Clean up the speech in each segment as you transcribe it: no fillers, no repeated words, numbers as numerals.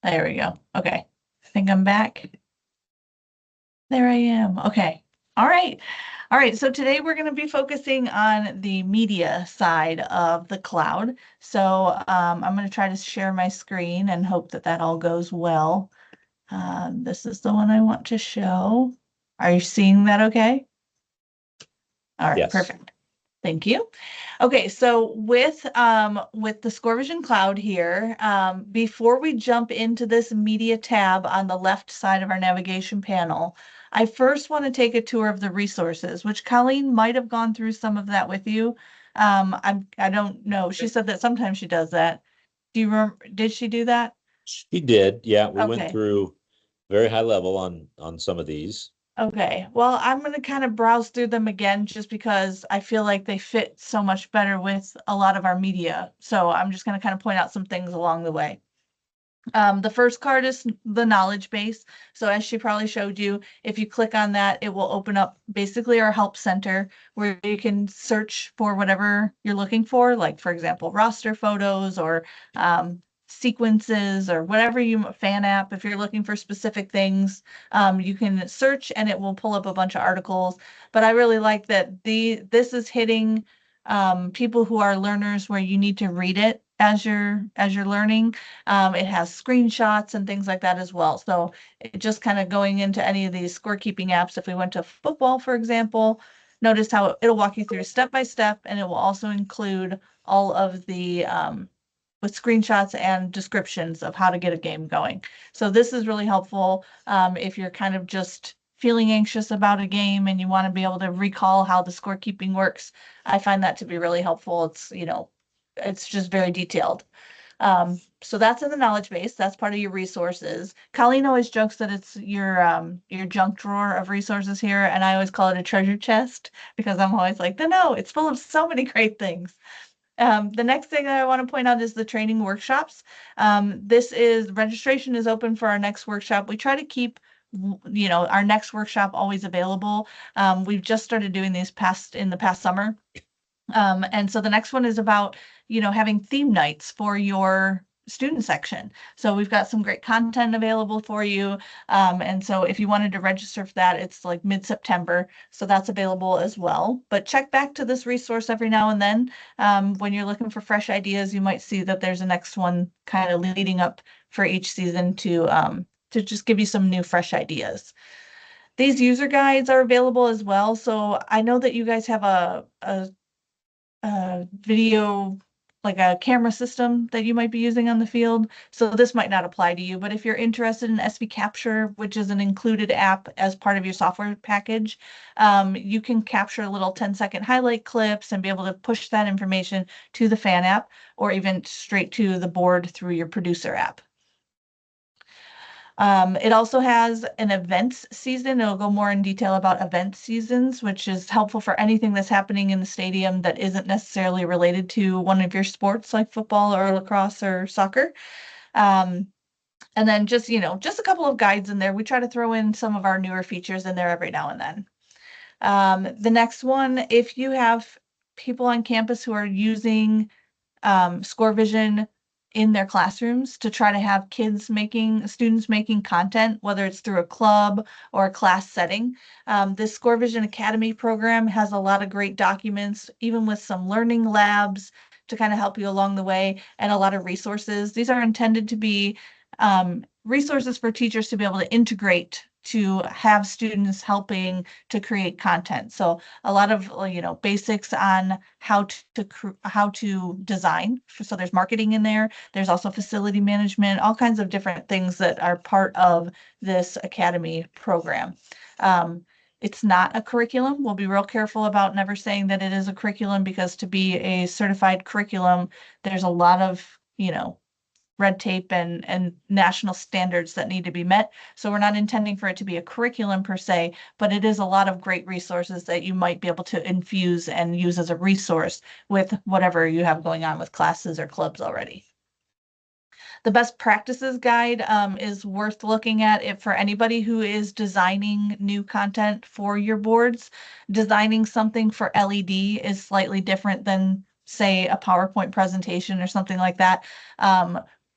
There we go. Okay. I think I'm back. There I am. Okay. All right. All right. So today we're going to be focusing on the media side of the cloud. So I'm going to try to share my screen and hope that that all goes well. This is the one I want to show. Are you seeing that okay? All right, Yes. perfect. Thank you. Okay, so with the Scorevision Cloud here, before we jump into this media tab on the left side of our navigation panel, I first want to take a tour of the resources, which Colleen might have gone through some of that with you. I don't know. She said that sometimes she does that. Do you remember? Did she do that? She did. Yeah, we went Okay. through very high level on some of these. Okay, well, I'm going to kind of browse through them again just because I feel like they fit so much better with a lot of our media. So I'm just going to kind of point out some things along the way. The first card is the knowledge base. So as she probably showed you, if you click on that, it will open up basically our help center where you can search for whatever you're looking for, like for example, roster photos or sequences or whatever fan app. If you're looking for specific things, you can search and it will pull up a bunch of articles. But I really like that this is hitting people who are learners where you need to read it as you're learning. It has screenshots and things like that as well. So it just kind of going into any of these scorekeeping apps, if we went to football, for example, notice how it'll walk you through step by step, and it will also include all of the with screenshots and descriptions of how to get a game going. So this is really helpful if you're kind of just feeling anxious about a game and you want to be able to recall how the scorekeeping works. I find that to be really helpful. It's just very detailed. So that's in the knowledge base. That's part of your resources. Colleen always jokes that it's your junk drawer of resources here, and I always call it a treasure chest because I'm always like, no, it's full of so many great things. The next thing that I want to point out is the training workshops. Registration is open for our next workshop. We try to keep our next workshop always available. We've just started doing these in the past summer. And so the next one is about, having theme nights for your student section. So we've got some great content available for you. And so if you wanted to register for that, it's like mid-September. So that's available as well. But check back to this resource every now and then. When you're looking for fresh ideas, you might see that there's a next one kind of leading up for each season to just give you some new fresh ideas. These user guides are available as well. So I know that you guys have a video, like a camera system that you might be using on the field. So this might not apply to you, but if you're interested in SV Capture, which is an included app as part of your software package, you can capture little 10-second highlight clips and be able to push that information to the fan app or even straight to the board through your producer app. It also has an events season. It'll go more in detail about event seasons, which is helpful for anything that's happening in the stadium that isn't necessarily related to one of your sports like football or lacrosse or soccer. Um, and then just a couple of guides in there. We try to throw in some of our newer features in there every now and then. The next one, if you have people on campus who are using Scorevision in their classrooms to try to have students making content, whether it's through a club or a class setting. This Scorevision Academy program has a lot of great documents, even with some learning labs to kind of help you along the way and a lot of resources. These are intended to be resources for teachers to be able to integrate to have students helping to create content. So a lot of basics on how to design. So there's marketing in there. There's also facility management, all kinds of different things that are part of this academy program. It's not a curriculum. We'll be real careful about never saying that it is a curriculum because to be a certified curriculum, there's a lot of red tape and national standards that need to be met. So we're not intending for it to be a curriculum per se, but it is a lot of great resources that you might be able to infuse and use as a resource with whatever you have going on with classes or clubs already. The best practices guide is worth looking at it for anybody who is designing new content for your boards. Designing something for LED is slightly different than, say, a PowerPoint presentation or something like that.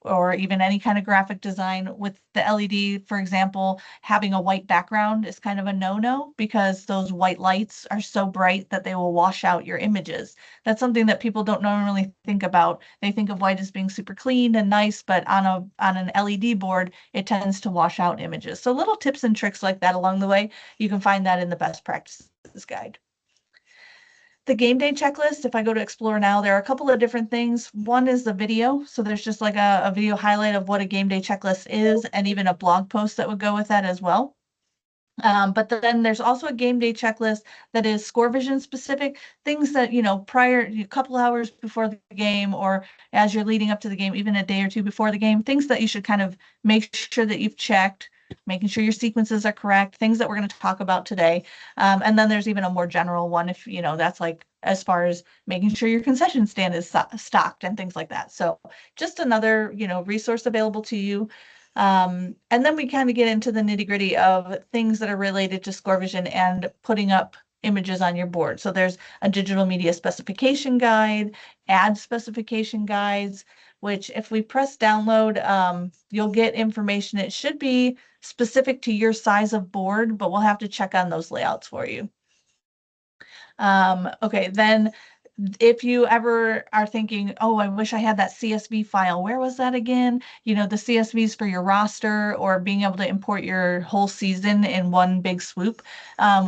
or even any kind of graphic design. With the LED, for example, having a white background is kind of a no-no because those white lights are so bright that they will wash out your images. That's something that people don't normally think about. They think of white as being super clean and nice, but on an LED board, it tends to wash out images. So little tips and tricks like that along the way, you can find that in the best practices guide. The game day checklist, if I go to explore now, there are a couple of different things. One is the video. So there's just like a video highlight of what a game day checklist is, and even a blog post that would go with that as well. But then there's also a game day checklist that is Scorevision specific, things that, prior, a couple hours before the game, or as you're leading up to the game, even a day or two before the game, things that you should kind of make sure that you've checked, making sure your sequences are correct, things that we're going to talk about today. And then there's even a more general one if, that's like as far as making sure your concession stand is stocked and things like that. So just another, resource available to you. And then we kind of get into the nitty gritty of things that are related to Scorevision and putting up images on your board. So there's a digital media specification guide, ad specification guides, which if we press download, you'll get information. It should be specific to your size of board, but we'll have to check on those layouts for you. Okay, then if you ever are thinking, oh, I wish I had that CSV file, where was that again? The CSVs for your roster or being able to import your whole season in one big swoop.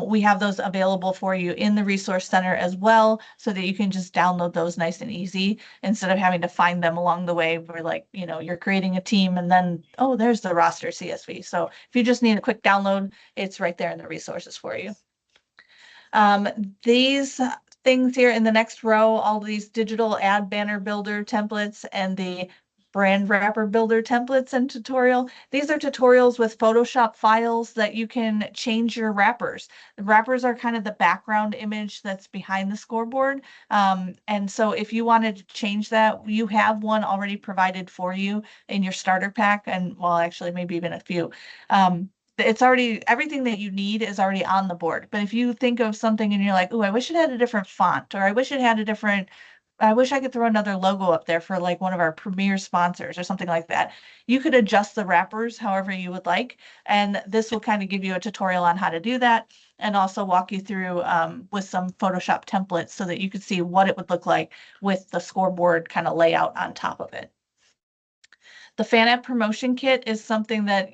We have those available for you in the Resource Center as well, so that you can just download those nice and easy instead of having to find them along the way where you're creating a team and then, oh, there's the roster CSV. So if you just need a quick download, it's right there in the resources for you. These things here in the next row, all these digital ad banner builder templates and the brand wrapper builder templates and tutorial. These are tutorials with Photoshop files that you can change your wrappers. The wrappers are kind of the background image that's behind the scoreboard. And so if you wanted to change that, you have one already provided for you in your starter pack, and well, actually maybe even a few. It's already, everything that you need is already on the board. But if you think of something and you're like, oh, I wish it had a different font, or I wish it had a different, I wish I could throw another logo up there for like one of our premier sponsors or something like that. You could adjust the wrappers however you would like. And this will kind of give you a tutorial on how to do that and also walk you through with some Photoshop templates so that you could see what it would look like with the scoreboard kind of layout on top of it. The Fan App Promotion Kit is something that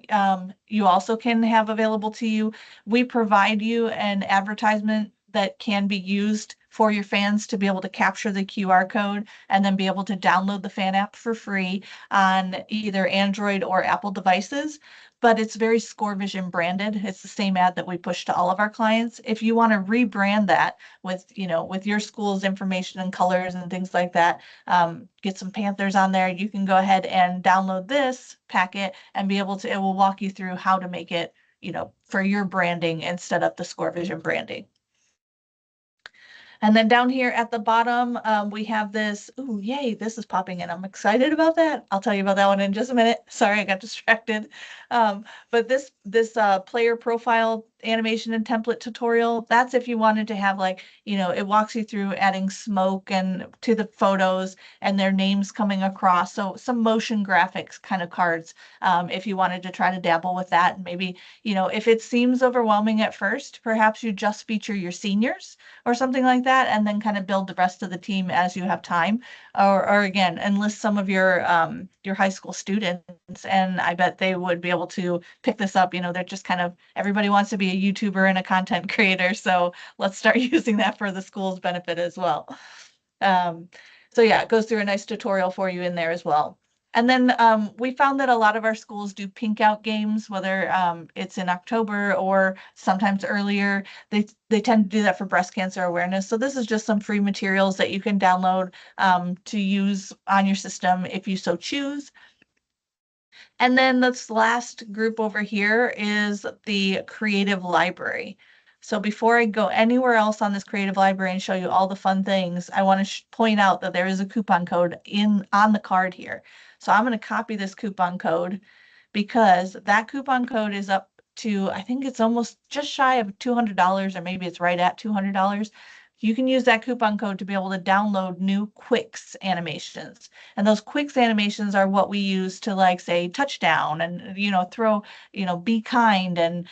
you also can have available to you. We provide you an advertisement that can be used for your fans to be able to capture the QR code and then be able to download the Fan App for free on either Android or Apple devices. But it's very Scorevision branded. It's the same ad that we push to all of our clients. If you want to rebrand that with, with your school's information and colors and things like that, get some Panthers on there, you can go ahead and download this packet and be able to, it will walk you through how to make it, for your branding instead of the Scorevision branding. And then down here at the bottom, we have this, ooh, yay, this is popping in. I'm excited about that. I'll tell you about that one in just a minute. Sorry, I got distracted. But this player profile animation and template tutorial, that's if you wanted to have it walks you through adding smoke and to the photos and their names coming across. So some motion graphics kind of cards, if you wanted to try to dabble with that. And maybe, if it seems overwhelming at first, perhaps you just feature your seniors or something like that, and then kind of build the rest of the team as you have time, or again, enlist some of your high school students, and I bet they would be able to pick this up. They're just kind of, everybody wants to be a YouTuber and a content creator, so let's start using that for the school's benefit as well. So yeah, it goes through a nice tutorial for you in there as well. And then we found that a lot of our schools do pink out games, whether it's in October or sometimes earlier. They tend to do that for breast cancer awareness. So this is just some free materials that you can download to use on your system if you so choose. And then this last group over here is the creative library. So before I go anywhere else on this creative library and show you all the fun things, I want to point out that there is a coupon code on the card here. So I'm going to copy this coupon code because that coupon code is up to, I think it's almost just shy of $200, or maybe it's right at $200. you can use that coupon code to be able to download new Quicks animations. And those Quicks animations are what we use to like say touchdown and, throw, be kind and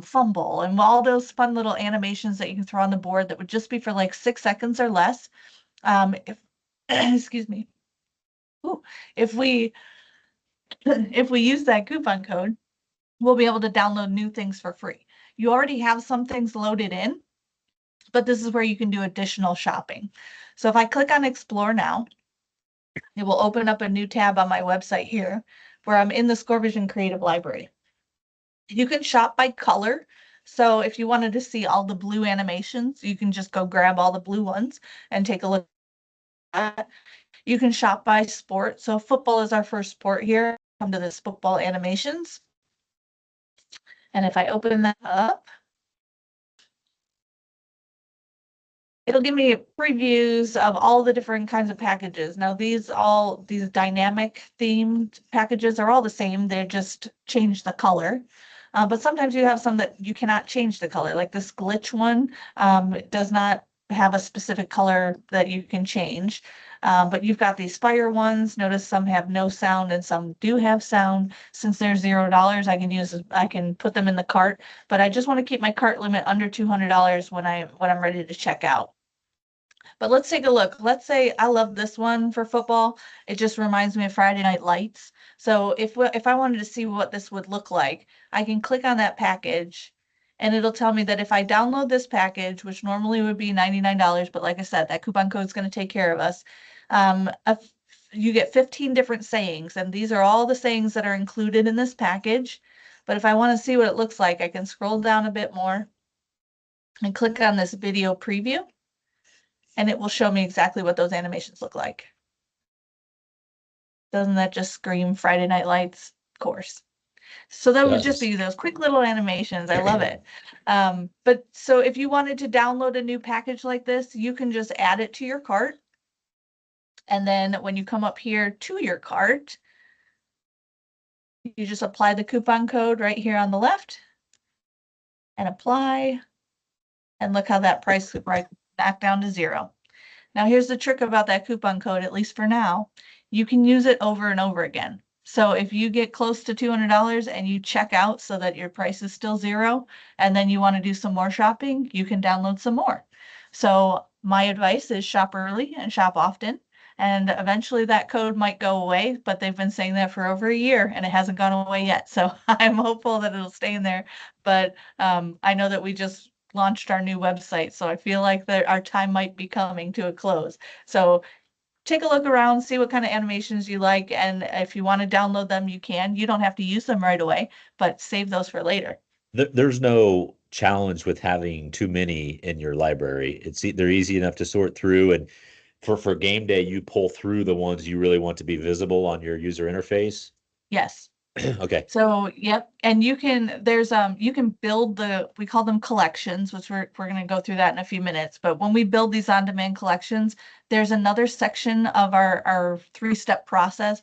fumble and all those fun little animations that you can throw on the board that would just be for like 6 seconds or less. If, excuse me. Ooh, if we if we use that coupon code, we'll be able to download new things for free. You already have some things loaded in, but this is where you can do additional shopping. So if I click on Explore now, it will open up a new tab on my website here where I'm in the Scorevision Creative Library. You can shop by color. So if you wanted to see all the blue animations, you can just go grab all the blue ones and take a look at that. You can shop by sport. So football is our first sport here. Come to this football animations. And if I open that up, it'll give me previews of all the different kinds of packages. Now these dynamic themed packages are all the same. They just change the color. But sometimes you have some that you cannot change the color, like this glitch one. It does not have a specific color that you can change. But you've got these fire ones. Notice some have no sound and some do have sound. Since they're $0, I can put them in the cart, but I just want to keep my cart limit under $200 when I'm ready to check out. But let's take a look. Let's say I love this one for football. It just reminds me of Friday Night Lights. So if I wanted to see what this would look like, I can click on that package and it'll tell me that if I download this package, which normally would be $99, but like I said, that coupon code is going to take care of us. You get 15 different sayings, and these are all the sayings that are included in this package. But if I want to see what it looks like, I can scroll down a bit more and click on this video preview, and it will show me exactly what those animations look like. Doesn't that just scream Friday Night Lights? Of course. So that would just be those quick little animations. I love it. But so if you wanted to download a new package like this, you can just add it to your cart. And then when you come up here to your cart, you just apply the coupon code right here on the left and apply. And look how that price right back down to 0. Now here's the trick about that coupon code, at least for now. You can use it over and over again. So if you get close to $200 and you check out so that your price is still 0, and then you want to do some more shopping, you can download some more. So my advice is shop early and shop often. And eventually that code might go away, but they've been saying that for over a year and it hasn't gone away yet. So I'm hopeful that it'll stay in there. But I know that we just launched our new website, so I feel like that our time might be coming to a close. So take a look around, see what kind of animations you like, and if you want to download them, you can. You don't have to use them right away, but save those for later. There's no challenge with having too many in your library. They're easy enough to sort through, and for game day, you pull through the ones you really want to be visible on your user interface. Yes. Okay. So, yep. And you can build we call them collections, which we're going to go through that in a few minutes. But when we build these on-demand collections, there's another section of our 3-step process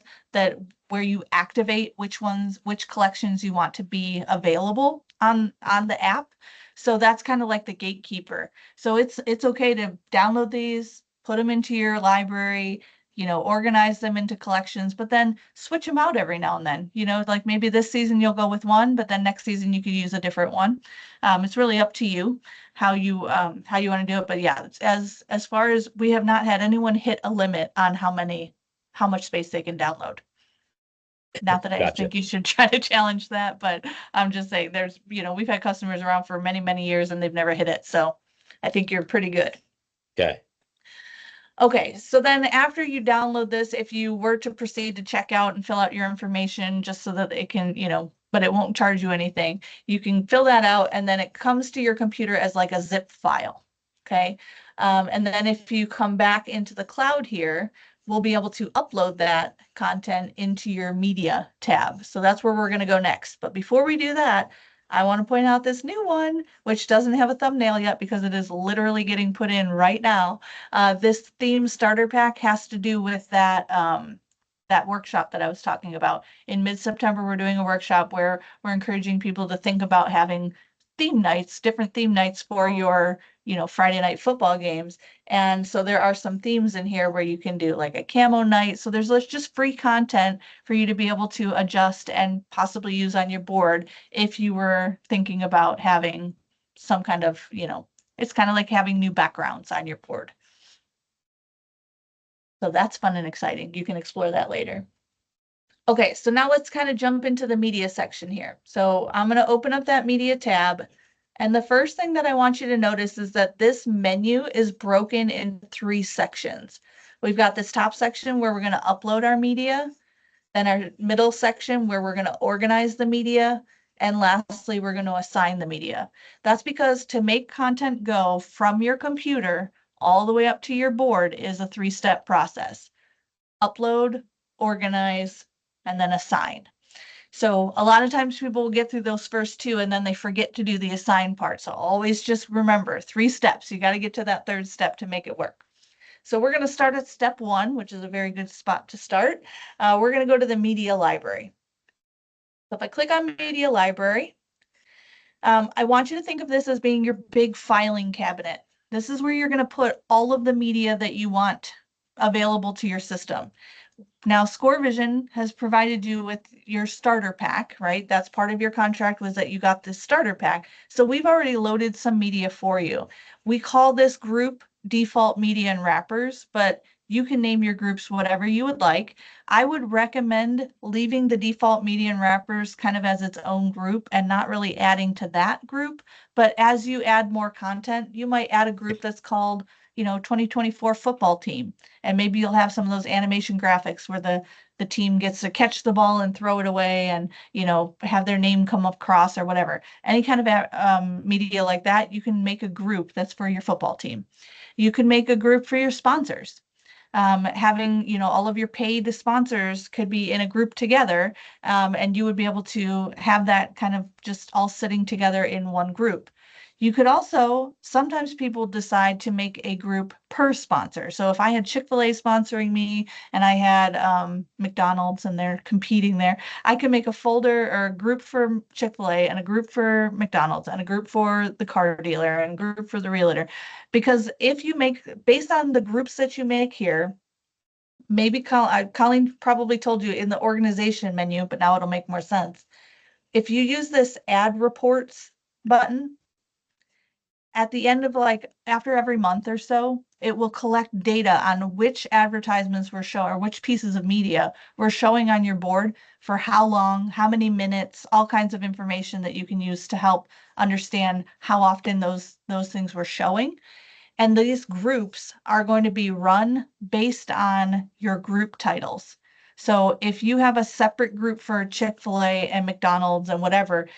where you activate which collections you want to be available on the app. So that's kind of like the gatekeeper. So it's okay to download these, put them into your library, organize them into collections, but then switch them out every now and then. Like maybe this season you'll go with one, but then next season you could use a different one. It's really up to you how you want to do it. But yeah, as far as we have not had anyone hit a limit on how much space they can download. Not that I think you should try to challenge that, but I'm just saying we've had customers around for many, many years and they've never hit it. So I think you're pretty good. Okay. Okay, so then after you download this, if you were to proceed to check out and fill out your information just so that it can, but it won't charge you anything, you can fill that out and then it comes to your computer as like a zip file. Okay. And then if you come back into the cloud here, we'll be able to upload that content into your media tab. So that's where we're going to go next. But before we do that, I want to point out this new one, which doesn't have a thumbnail yet because it is literally getting put in right now. This theme starter pack has to do with that workshop that I was talking about. In mid-September, we're doing a workshop where we're encouraging people to think about having theme nights, different theme nights for your, Friday night football games. And so there are some themes in here where you can do like a camo night. So there's just free content for you to be able to adjust and possibly use on your board if you were thinking about having some kind of, it's kind of like having new backgrounds on your board. So that's fun and exciting. You can explore that later. Okay, so now let's kind of jump into the media section here. So I'm going to open up that media tab. And the first thing that I want you to notice is that this menu is broken in 3 sections. We've got this top section where we're going to upload our media, then our middle section where we're going to organize the media, and lastly, we're going to assign the media. That's because to make content go from your computer all the way up to your board is a 3-step process. Upload, organize, and then assign. So a lot of times people will get through those first 2 and then they forget to do the assign part. So always just remember 3 steps. You got to get to that 3rd step to make it work. So we're going to start at step 1, which is a very good spot to start. We're going to go to the media library. So if I click on media library, I want you to think of this as being your big filing cabinet. This is where you're going to put all of the media that you want available to your system. Now, Scorevision has provided you with your starter pack, right? That's part of your contract was that you got this starter pack. So we've already loaded some media for you. We call this group default media and wrappers, but you can name your groups whatever you would like. I would recommend leaving the default media and wrappers kind of as its own group and not really adding to that group. But as you add more content, you might add a group that's called, 2024 football team. And maybe you'll have some of those animation graphics where the team gets to catch the ball and throw it away and, have their name come across or whatever. Any kind of media like that, you can make a group that's for your football team. You can make a group for your sponsors. Having, all of your paid sponsors could be in a group together, and you would be able to have that kind of just all sitting together in one group. You could also, sometimes people decide to make a group per sponsor. So if I had Chick-fil-A sponsoring me and I had McDonald's and they're competing there, I could make a folder or a group for Chick-fil-A and a group for McDonald's and a group for the car dealer and a group for the realtor. Because if you make, based on the groups that you make here, maybe Colleen probably told you in the organization menu, but now it'll make more sense. If you use this add reports button, at the end of after every month or so, it will collect data on which advertisements were shown or which pieces of media were showing on your board for how long, how many minutes, all kinds of information that you can use to help understand how often those things were showing. And these groups are going to be run based on your group titles. So if you have a separate group for Chick-fil-A and McDonald's and whatever,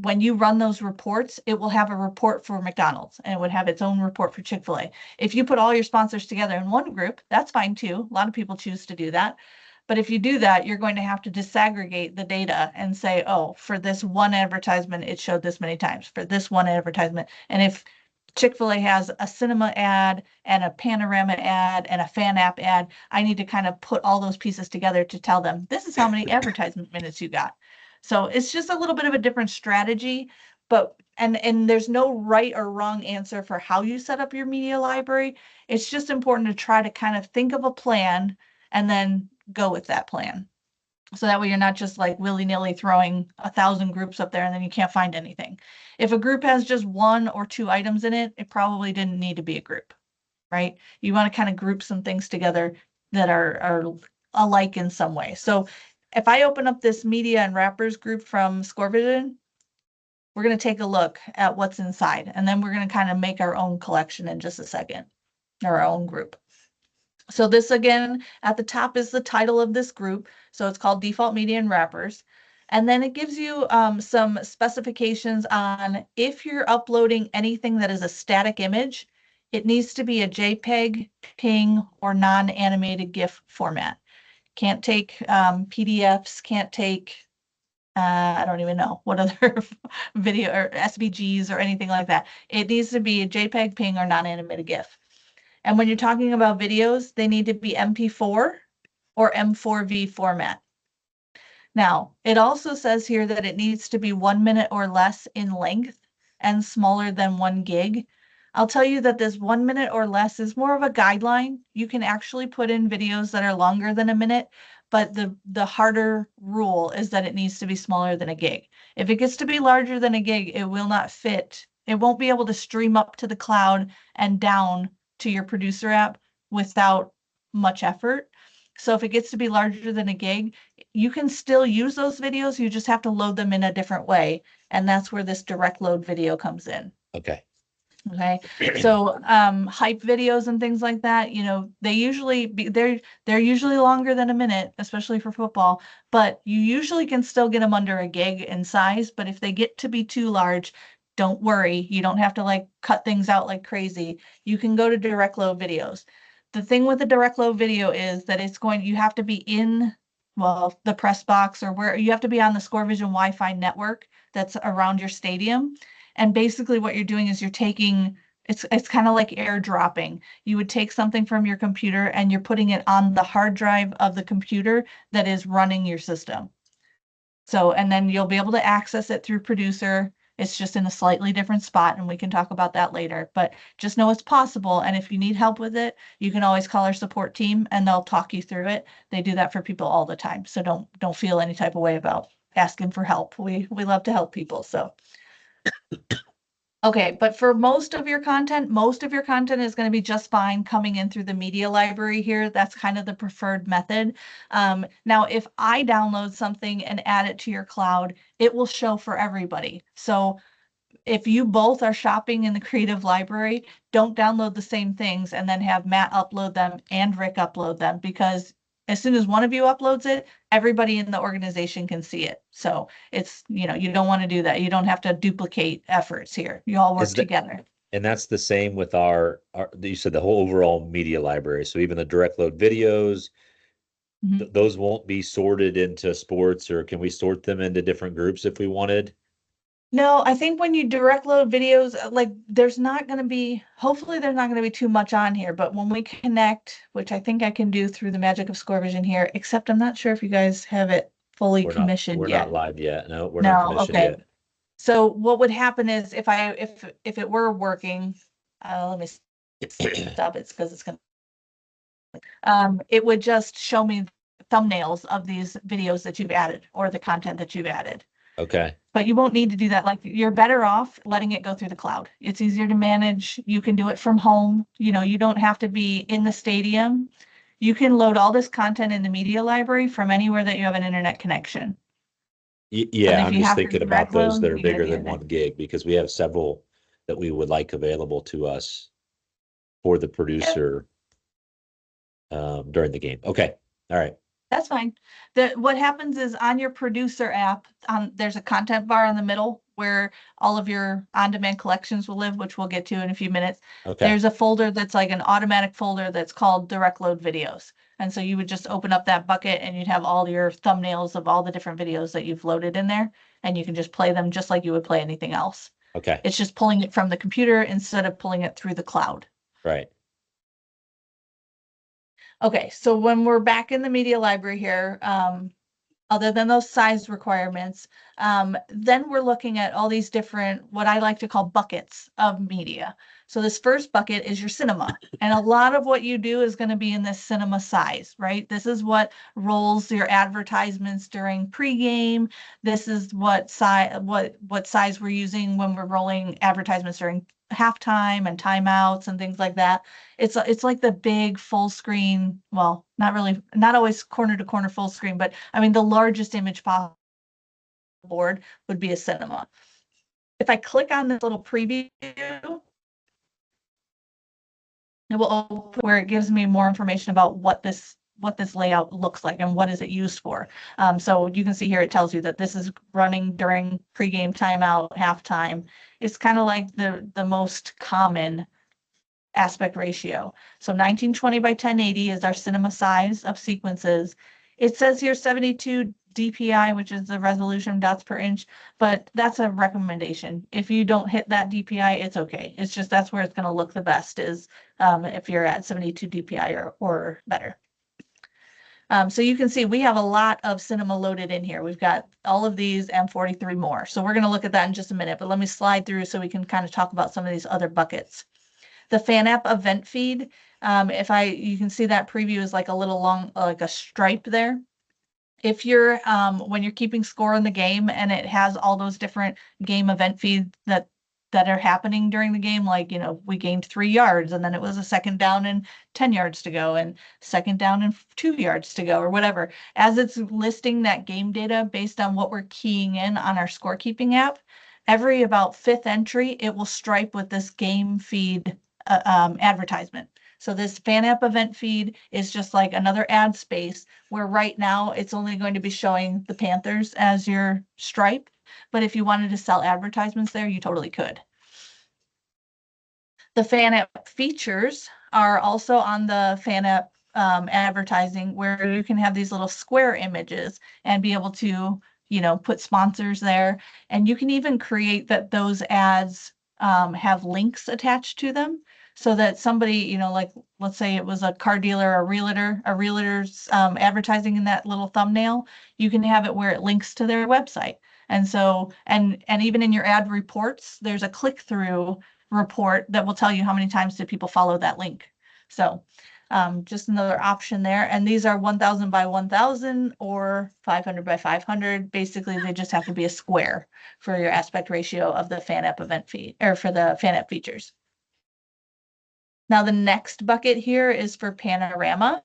when you run those reports, it will have a report for McDonald's and it would have its own report for Chick-fil-A. If you put all your sponsors together in one group, that's fine too. A lot of people choose to do that. But if you do that, you're going to have to disaggregate the data and say, oh, for this one advertisement, it showed this many times for this one advertisement. And if Chick-fil-A has a cinema ad and a panorama ad and a fan app ad, I need to kind of put all those pieces together to tell them, this is how many advertisement minutes you got. So it's just a little bit of a different strategy, but and there's no right or wrong answer for how you set up your media library. It's just important to try to kind of think of a plan and then go with that plan. So that way you're not just like willy-nilly throwing 1,000 groups up there and then you can't find anything. If a group has just 1 or 2 items in it, it probably didn't need to be a group, right? You want to kind of group some things together that are alike in some way. So if I open up this media and wrappers group from Scorevision, we're going to take a look at what's inside, and then we're going to kind of make our own collection in just a second, or our own group. So this again, at the top is the title of this group. So it's called Default Media and Wrappers. And then it gives you some specifications on if you're uploading anything that is a static image, it needs to be a JPEG, PNG, or non-animated GIF format. Can't take PDFs, can't take, I don't even know what other video or SVGs or anything like that. It needs to be a JPEG, PNG, or non-animated GIF. And when you're talking about videos, they need to be MP4 or M4V format. Now, it also says here that it needs to be 1 minute or less in length. and smaller than 1 gig. I'll tell you that this 1 minute or less is more of a guideline. You can actually put in videos that are longer than a minute, but the harder rule is that it needs to be smaller than a gig. If it gets to be larger than a gig, it will not fit. It won't be able to stream up to the cloud and down to your producer app without much effort. So if it gets to be larger than a gig, you can still use those videos. You just have to load them in a different way. And that's where this direct load video comes in. Okay. Okay. So hype videos and things like that, they usually they're usually longer than a minute, especially for football, but you usually can still get them under a gig in size. But if they get to be too large, don't worry. You don't have to like cut things out like crazy. You can go to direct load videos. The thing with the direct load video is that you have to be in, well, the press box, or where you have to be on the Scorevision Wi-Fi network that's around your stadium. And basically what you're doing is it's kind of like airdropping. You would take something from your computer and you're putting it on the hard drive of the computer that is running your system. So, and then you'll be able to access it through Producer. It's just in a slightly different spot, and we can talk about that later. But just know it's possible. And if you need help with it, you can always call our support team and they'll talk you through it. They do that for people all the time. So don't feel any type of way about asking for help. We love to help people. So okay, but for most of your content is going to be just fine coming in through the media library here. That's kind of the preferred method. Now, if I download something and add it to your cloud, it will show for everybody. So if you both are shopping in the creative library, don't download the same things and then have Matt upload them and Rick upload them, because as soon as one of you uploads it, everybody in the organization can see it. So it's, you don't want to do that. You don't have to duplicate efforts here. You all work Is that, together. and that's the same with you said the whole overall media library. So even the direct load videos, Mhm. those won't be sorted into sports, or can we sort them into different groups if we wanted? No, I think when you direct load videos, like hopefully there's not going to be too much on here, but when we connect, which I think I can do through the magic of Scorevision here, except I'm not sure if you guys have it fully commissioned We're not yet. live yet. No, we're not No, commissioned okay. yet. So what would happen is if it were working, let me stop it because it's gonna it would just show me thumbnails of these videos that you've added or the content that you've added. Okay. But you won't need to do that. Like, you're better off letting it go through the cloud. It's easier to manage. You can do it from home. You don't have to be in the stadium. You can load all this content in the media library from anywhere that you have an internet connection. But Yeah, if I'm you just have to thinking about direct those that load, are you gotta bigger be than in there. 1 gig, because we have several that we would like available to us for the Yep. producer during the game. Okay. All right. That's fine. What happens is on your producer app, there's a content bar in the middle where all of your on-demand collections will live, which we'll get to in a few minutes. Okay. There's a folder that's like an automatic folder that's called direct load videos. And so you would just open up that bucket and you'd have all your thumbnails of all the different videos that you've loaded in there. And you can just play them just like you would play anything else. Okay. It's just pulling it from the computer instead of pulling it through the cloud. Right. Okay, so when we're back in the media library here, other than those size requirements, then we're looking at all these different, what I like to call buckets of media. So this first bucket is your cinema. And a lot of what you do is going to be in this cinema size, right? This is what rolls your advertisements during pregame. This is what size we're using when we're rolling advertisements during halftime and timeouts and things like that. It's like the big full screen, well, not really, not always corner to corner full screen, but I mean the largest image possible board would be a cinema. If I click on this little preview, it will open where it gives me more information about what this layout looks like and what is it used for. So you can see here it tells you that this is running during pregame, timeout, halftime. It's kind of like the most common aspect ratio. So 1920 by 1080 is our cinema size of sequences. It says here 72 DPI, which is the resolution dots per inch, but that's a recommendation. If you don't hit that DPI, it's okay. It's just that's where it's going to look the best is if you're at 72 DPI or better. So you can see we have a lot of cinema loaded in here. We've got all of these and 43 more. So we're going to look at that in just a minute, but let me slide through so we can kind of talk about some of these other buckets. The fan app event feed, you can see that preview is like a little long, like a stripe there. If you're when you're keeping score in the game and it has all those different game event feeds that are happening during the game, like, we gained 3 yards and then it was a second down and 10 yards to go and second down and 2 yards to go or whatever. As it's listing that game data based on what we're keying in on our scorekeeping app, every about fifth entry, it will stripe with this game feed advertisement. So this fan app event feed is just like another ad space where right now it's only going to be showing the Panthers as your stripe. But if you wanted to sell advertisements there, you totally could. The fan app features are also on the fan app advertising where you can have these little square images and be able to, put sponsors there. And you can even create that those ads have links attached to them so that somebody, like let's say it was a car dealer, a realtor's advertising in that little thumbnail, you can have it where it links to their website. And so, and even in your ad reports, there's a click-through report that will tell you how many times did people follow that link. So just another option there. And these are 1,000 by 1,000 or 500 by 500. Basically, they just have to be a square for your aspect ratio of the fan app event feed or for the fan app features. Now the next bucket here is for panorama.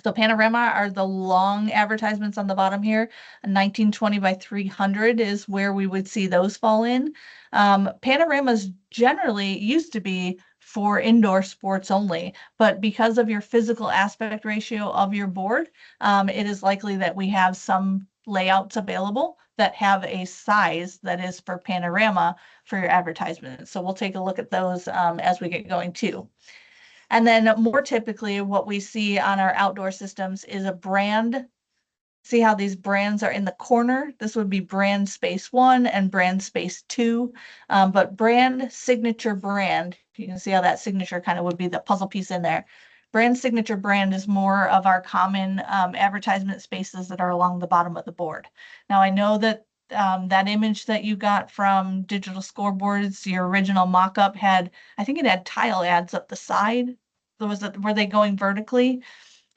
So panorama are the long advertisements on the bottom here. 1920 by 300 is where we would see those fall in. Panoramas generally used to be for indoor sports only, but because of your physical aspect ratio of your board, it is likely that we have some layouts available that have a size that is for panorama for your advertisement. So we'll take a look at those as we get going too. And then more typically, what we see on our outdoor systems is a brand. See how these brands are in the corner? This would be brand space 1 and brand space 2. But brand signature brand, you can see how that signature kind of would be the puzzle piece in there. Brand signature brand is more of our common advertisement spaces that are along the bottom of the board. Now, I know that that image that you got from Digital Scoreboards, your original mock-up had, I think it had tile ads up the side. Were they going vertically?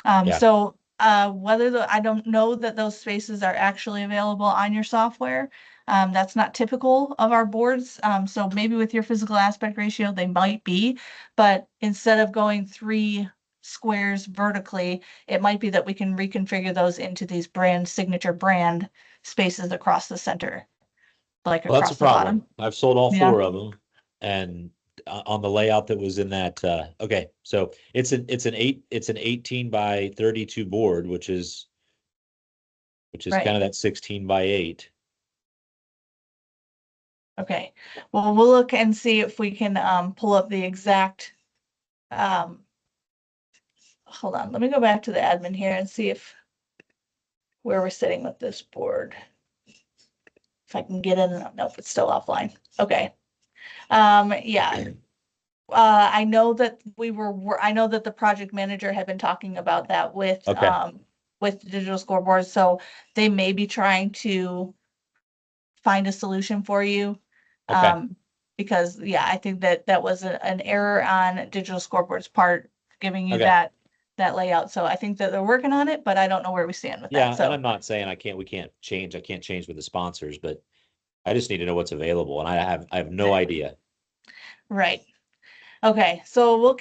Yeah. So I don't know that those spaces are actually available on your software. That's not typical of our boards. So maybe with your physical aspect ratio, they might be, but instead of going 3 squares vertically, it might be that we can reconfigure those into these brand signature brand spaces across the center, like Well, that's a across the problem. bottom. I've sold all Yeah, 4 of them, and on the layout that was in that. Okay, so it's an 18 by 32 board, which is kind right. of that 16 by 8. Okay. Well, we'll look and see if we can pull up the exact um, hold on. Let me go back to the admin here and see if where we're sitting with this board. If I can get in. Nope, it's still offline. Okay. Yeah. I know that I know that the project manager had been talking about that Okay, with digital scoreboards. So they may be trying to find a solution for you. okay, Because yeah, I think that that was an error on digital scoreboard's part, giving you okay. that layout. So I think that they're working on it, but I don't know where we stand with that. Yeah, and So I'm not saying we can't change. I can't change with the sponsors, but I just need to know what's available, and I have no idea. right. Okay, so we'll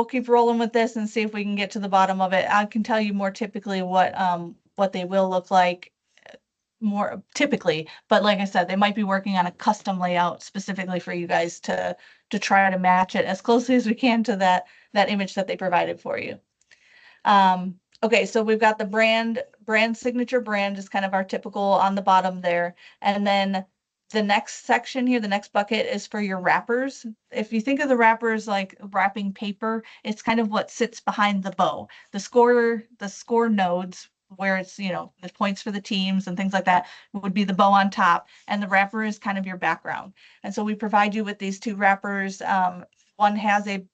keep rolling with this and see if we can get to the bottom of it. I can tell you more typically what they will look like more typically, but like I said, they might be working on a custom layout specifically for you guys to try to match it as closely as we can to that image that they provided for you. Okay, so we've got the brand signature brand is kind of our typical on the bottom there. And then the next section here, the next bucket is for your wrappers. If you think of the wrappers like wrapping paper, it's kind of what sits behind the bow. The score nodes where it's, the points for the teams and things like that would be the bow on top, and the wrapper is kind of your background. And so we provide you with these 2 wrappers. One has a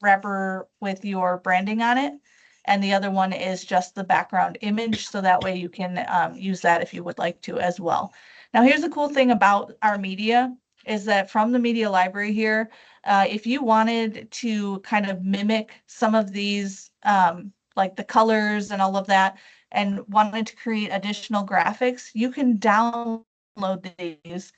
wrapper with your branding on it, and the other one is just the background image. So that way you can use that if you would like to as well. Now, here's the cool thing about our media is that from the media library here, if you wanted to kind of mimic some of these, like the colors and all of that, and wanted to create additional graphics, you can download these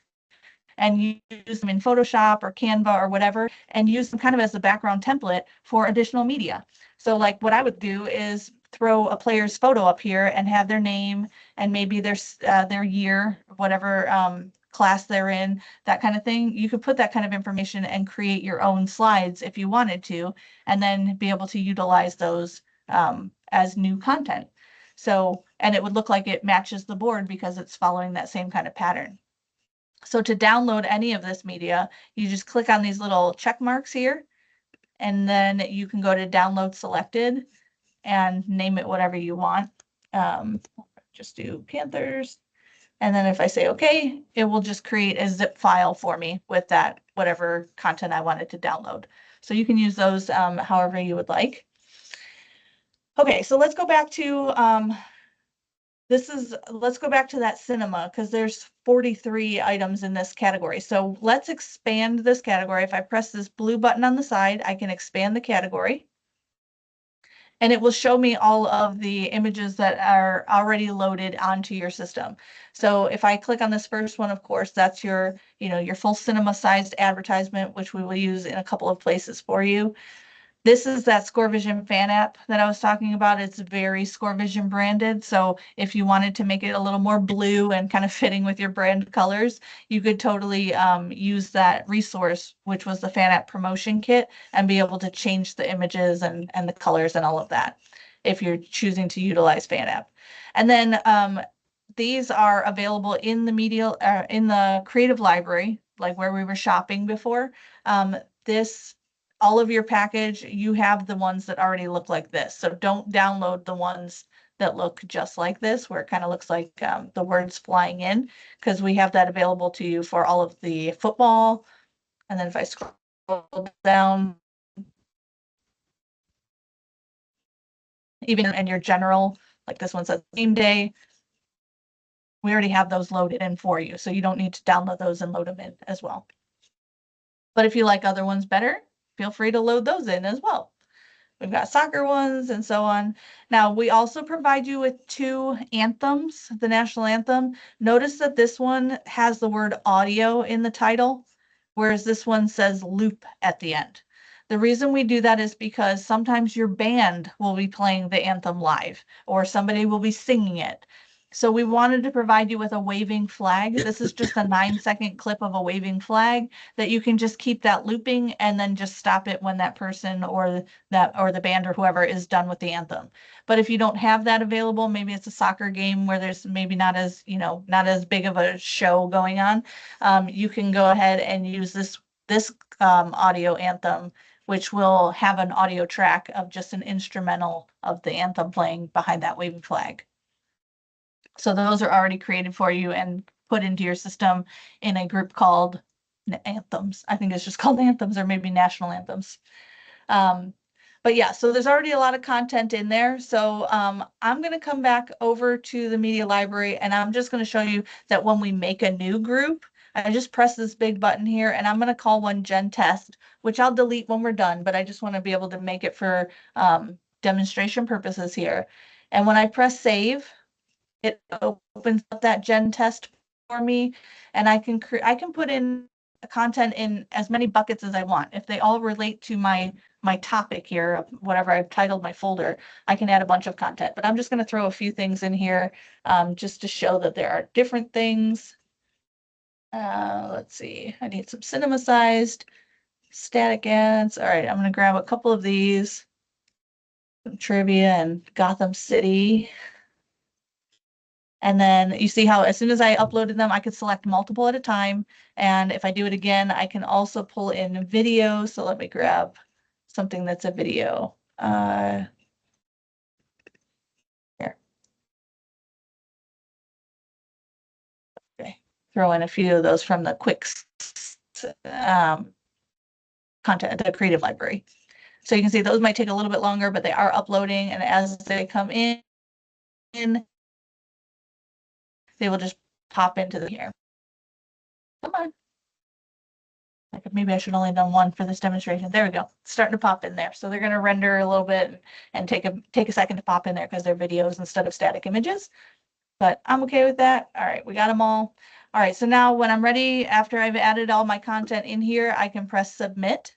and use them in Photoshop or Canva or whatever, and use them kind of as the background template for additional media. So like what I would do is throw a player's photo up here and have their name and maybe their year, whatever class they're in, that kind of thing. You could put that kind of information and create your own slides if you wanted to, and then be able to utilize those as new content. So, and it would look like it matches the board because it's following that same kind of pattern. So to download any of this media, you just click on these little check marks here, and then you can go to download selected and name it whatever you want. Just do Panthers. And then if I say okay, it will just create a zip file for me with that, whatever content I wanted to download. So you can use those however you would like. Okay, so let's go back to let's go back to that cinema because there's 43 items in this category. So let's expand this category. If I press this blue button on the side, I can expand the category. And it will show me all of the images that are already loaded onto your system. So if I click on this first one, of course, that's your, your full cinema sized advertisement, which we will use in a couple of places for you. This is that Scorevision fan app that I was talking about. It's very Scorevision branded. So if you wanted to make it a little more blue and kind of fitting with your brand colors, you could totally use that resource, which was the fan app promotion kit, and be able to change the images and the colors and all of that if you're choosing to utilize fan app. And then these are available in the media, in the creative library, like where we were shopping before. All of your package, you have the ones that already look like this. So don't download the ones that look just like this, where it kind of looks like the words flying in, because we have that available to you for all of the football. And then if I scroll down, even in your general, like this one says game day, we already have those loaded in for you. So you don't need to download those and load them in as well. But if you like other ones better, feel free to load those in as well. We've got soccer ones and so on. Now, we also provide you with 2 anthems, the national anthem. Notice that this one has the word audio in the title, whereas this one says loop at the end. The reason we do that is because sometimes your band will be playing the anthem live, or somebody will be singing it. So we wanted to provide you with a waving flag. This is just a 9-second clip of a waving flag that you can just keep that looping and then just stop it when that person or the band or whoever is done with the anthem. But if you don't have that available, maybe it's a soccer game where there's maybe not as big of a show going on, you can go ahead and use this audio anthem, which will have an audio track of just an instrumental of the anthem playing behind that waving flag. So those are already created for you and put into your system in a group called anthems. I think it's just called anthems, or maybe national anthems. But yeah, so there's already a lot of content in there. So I'm going to come back over to the media library, and I'm just going to show you that when we make a new group, I just press this big button here, and I'm going to call one Gen Test, which I'll delete when we're done, but I just want to be able to make it for demonstration purposes here. And when I press save, it opens up that Gen Test for me, and I can put in content in as many buckets as I want. If they all relate to my topic here, whatever I've titled my folder, I can add a bunch of content. But I'm just going to throw a few things in here just to show that there are different things. Let's see. I need some cinema-sized static ads. All right, I'm going to grab a couple of these. Some trivia and Gotham City. And then you see how as soon as I uploaded them, I could select multiple at a time. And if I do it again, I can also pull in video. So let me grab something that's a video. Here. Okay. Throw in a few of those from the quick content, the creative library. So you can see those might take a little bit longer, but they are uploading. And as they come in, they will just pop into the here. Come on. Like maybe I should only done one for this demonstration. There we go. It's starting to pop in there. So they're going to render a little bit and take a second to pop in there because they're videos instead of static images. But I'm okay with that. All right, we got them all. All right, so now when I'm ready, after I've added all my content in here, I can press submit.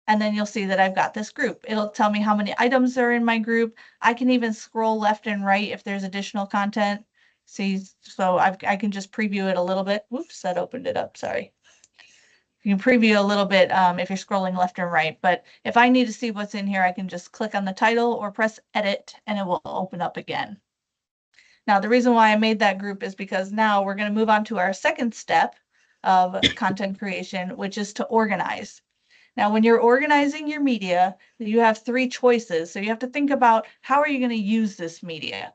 And then you'll see that I've got this group. It'll tell me how many items are in my group. I can even scroll left and right if there's additional content. See, so I can just preview it a little bit. Whoops, that opened it up, sorry. You can preview a little bit if you're scrolling left and right, but if I need to see what's in here, I can just click on the title or press edit and it will open up again. Now, the reason why I made that group is because now we're going to move on to our second step of content creation, which is to organize. Now, when you're organizing your media, you have three choices. So you have to think about how are you going to use this media?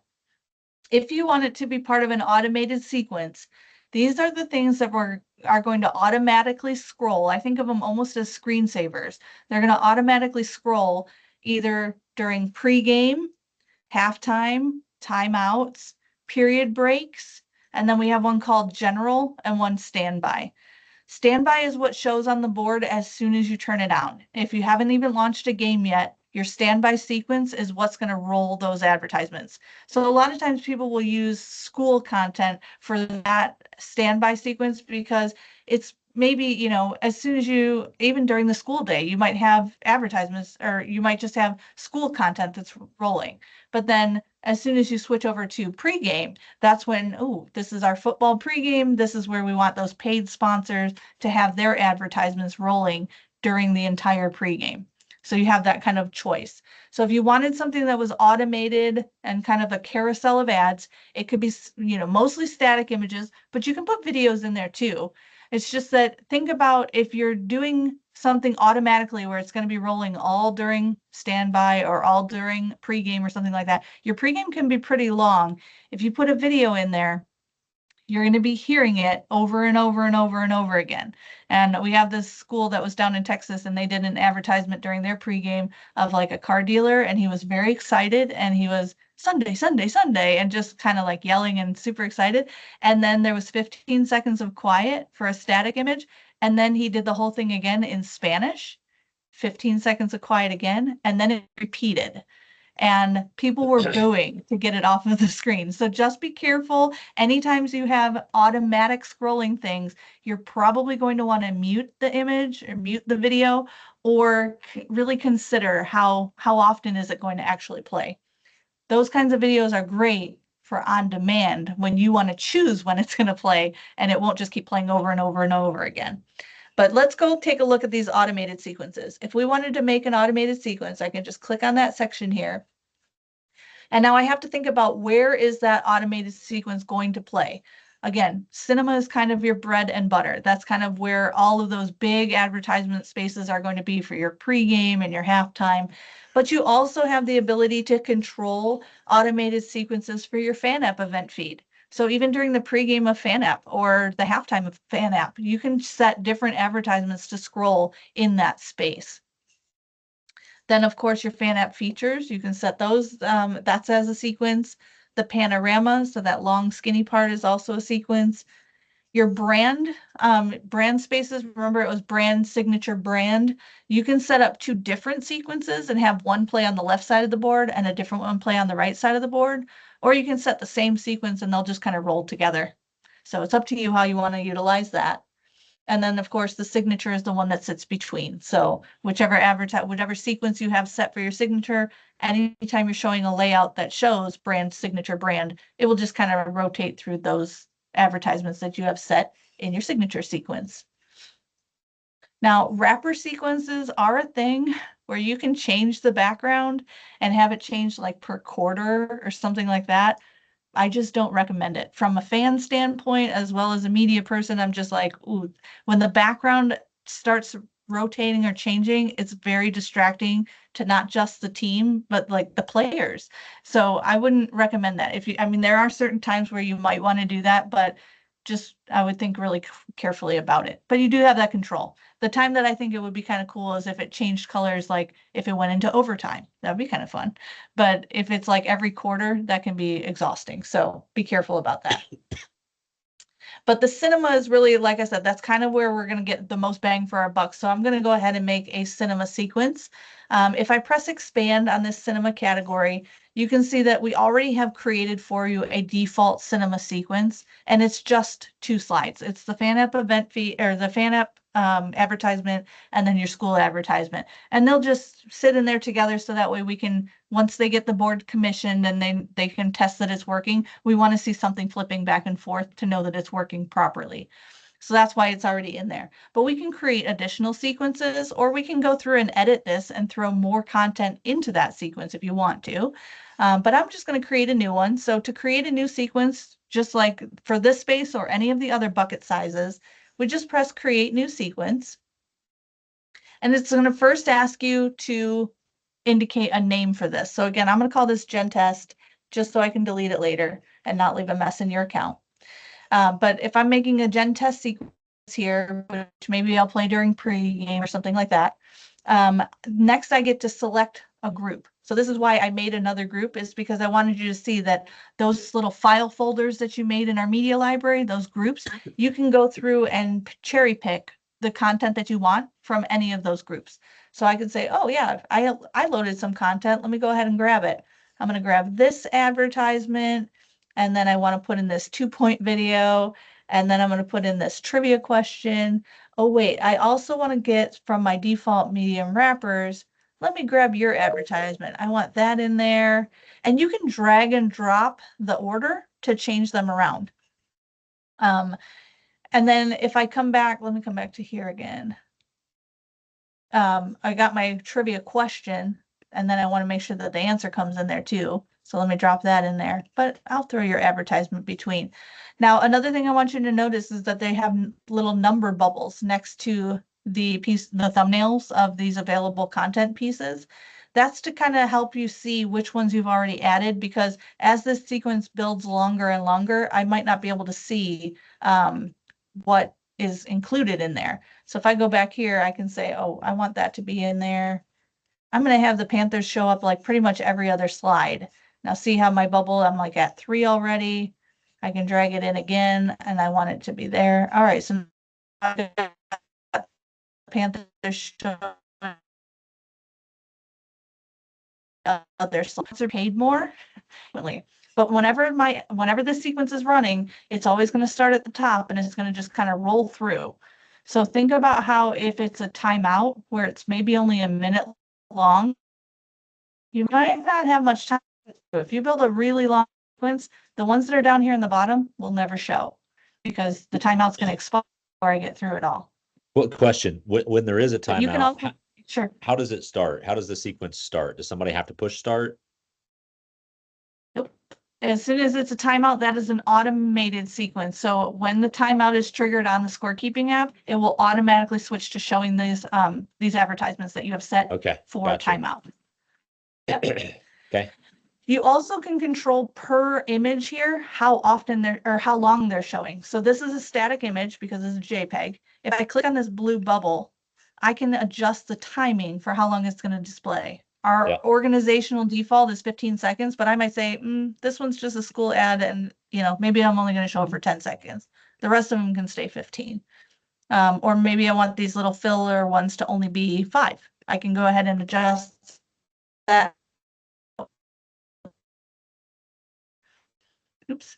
If you want it to be part of an automated sequence, these are the things that are going to automatically scroll. I think of them almost as screensavers. They're going to automatically scroll either during pregame, halftime, timeouts, period breaks, and then we have one called general and one standby. Standby is what shows on the board as soon as you turn it on. If you haven't even launched a game yet, your standby sequence is what's going to roll those advertisements. So a lot of times people will use school content for that standby sequence because it's maybe, you know, as soon as you, even during the school day, you might have advertisements or you might just have school content that's rolling. But then as soon as you switch over to pregame, that's when, oh, this is our football pregame. This is where we want those paid sponsors to have their advertisements rolling during the entire pregame. So you have that kind of choice. So if you wanted something that was automated and kind of a carousel of ads, it could be, you know, mostly static images, but you can put videos in there too. It's just that think about if you're doing something automatically where it's going to be rolling all during standby or all during pregame or something like that. Your pregame can be pretty long. If you put a video in there, you're going to be hearing it over and over and over and over again. And we have this school that was down in Texas and they did an advertisement during their pregame of like a car dealer and he was very excited and he was Sunday, Sunday, Sunday, and just kind of like yelling and super excited. And then there was 15 seconds of quiet for a static image. And then he did the whole thing again in Spanish, 15 seconds of quiet again, and then it repeated and people were booing to get it off of the screen. So just be careful. Anytime you have automatic scrolling things, you're probably going to want to mute the image or mute the video or really consider how often is it going to actually play. Those kinds of videos are great for on demand when you want to choose when it's going to play and it won't just keep playing over and over and over again. But let's go take a look at these automated sequences. If we wanted to make an automated sequence, I can just click on that section here. And now I have to think about where is that automated sequence going to play? Again, cinema is kind of your bread and butter. That's kind of where all of those big advertisement spaces are going to be for your pregame and your halftime. But you also have the ability to control automated sequences for your fan app event feed. So even during the pregame of fan app or the halftime of fan app, you can set different advertisements to scroll in that space. Then, of course, your fan app features, you can set those. That's as a sequence. The panorama, so that long skinny part is also a sequence. Your brand, brand spaces, remember it was brand, signature, brand. You can set up two different sequences and have one play on the left side of the board and a different one play on the right side of the board. Or you can set the same sequence and they'll just kind of roll together. So it's up to you how you want to utilize that. And then, of course, the signature is the one that sits between. So whatever sequence you have set for your signature, anytime you're showing a layout that shows brand, signature, brand, it will just kind of rotate through those advertisements that you have set in your signature sequence. Now, wrapper sequences are a thing where you can change the background and have it changed like per quarter or something like that. I just don't recommend it. From a fan standpoint, as well as a media person, I'm just like, ooh, when the background starts rotating or changing, it's very distracting to not just the team, but like the players. So I wouldn't recommend that. I mean, there are certain times where you might want to do that, but just, I would think really carefully about it. But you do have that control. The time that I think it would be kind of cool is if it changed colors, like if it went into overtime. That would be kind of fun. But if it's like every quarter, that can be exhausting. So be careful about that. But the cinema is really, like I said, that's kind of where we're going to get the most bang for our buck. So I'm going to go ahead and make a cinema sequence. If I press expand on this cinema category, you can see that we already have created for you a default cinema sequence, and it's just 2 slides. It's the fan app event fee, or the fan app advertisement, and then your school advertisement. And they'll just sit in there together so that way we can, once they get the board commissioned and they can test that it's working, we want to see something flipping back and forth to know that it's working properly. So that's why it's already in there. But we can create additional sequences, or we can go through and edit this and throw more content into that sequence if you want to. But I'm just going to create a new one. So to create a new sequence, just like for this space or any of the other bucket sizes, we just press create new sequence. And it's going to first ask you to indicate a name for this. So again, I'm going to call this Gen Test just so I can delete it later and not leave a mess in your account. But if I'm making a Gen Test sequence here, which maybe I'll play during pregame or something like that, next I get to select a group. So this is why I made another group, is because I wanted you to see that those little file folders that you made in our media library, those groups, you can go through and cherry pick the content that you want from any of those groups. So I could say, oh yeah, I loaded some content. Let me go ahead and grab it. I'm going to grab this advertisement, and then I want to put in this 2-point video, and then I'm going to put in this trivia question. Oh wait, I also want to get from my default medium wrappers. Let me grab your advertisement. I want that in there. And you can drag and drop the order to change them around. And then if I come back, let me come back to here again. I got my trivia question, and then I want to make sure that the answer comes in there too. So let me drop that in there, but I'll throw your advertisement between. Now, another thing I want you to notice is that they have little number bubbles next to the thumbnails of these available content pieces. That's to kind of help you see which ones you've already added, because as this sequence builds longer and longer, I might not be able to see what is included in there. So if I go back here, I can say, oh, I want that to be in there. I'm going to have the Panthers show up like pretty much every other slide. Now see how my bubble, I'm like at 3 already. I can drag it in again, and I want it to be there. All right, so Panthers show their slides are paid more. But whenever this sequence is running, it's always going to start at the top, and it's going to just kind of roll through. So think about how if it's a timeout where it's maybe only a minute long, you might not have much time. If you build a really long sequence, the ones that are down here in the bottom will never show, because the timeout's going to expire before I get through it all. What question? When there is a But you can timeout, also, sure. how does it start? How does the sequence start? Does somebody have to push start? Nope. As soon as it's a timeout, that is an automated sequence. So when the timeout is triggered on the scorekeeping app, it will automatically switch to showing these advertisements that you have set for gotcha. timeout. Yep. Okay. You also can control per image here how often they're, or how long they're showing. So this is a static image because it's a JPEG. If I click on this blue bubble, I can adjust the timing for how long it's going to display. Our organizational default is 15 seconds, but I might say, this one's just a school ad, and maybe I'm only going to show it for 10 seconds. The rest of them can stay 15. Or maybe I want these little filler ones to only be 5. I can go ahead and adjust that. Oops.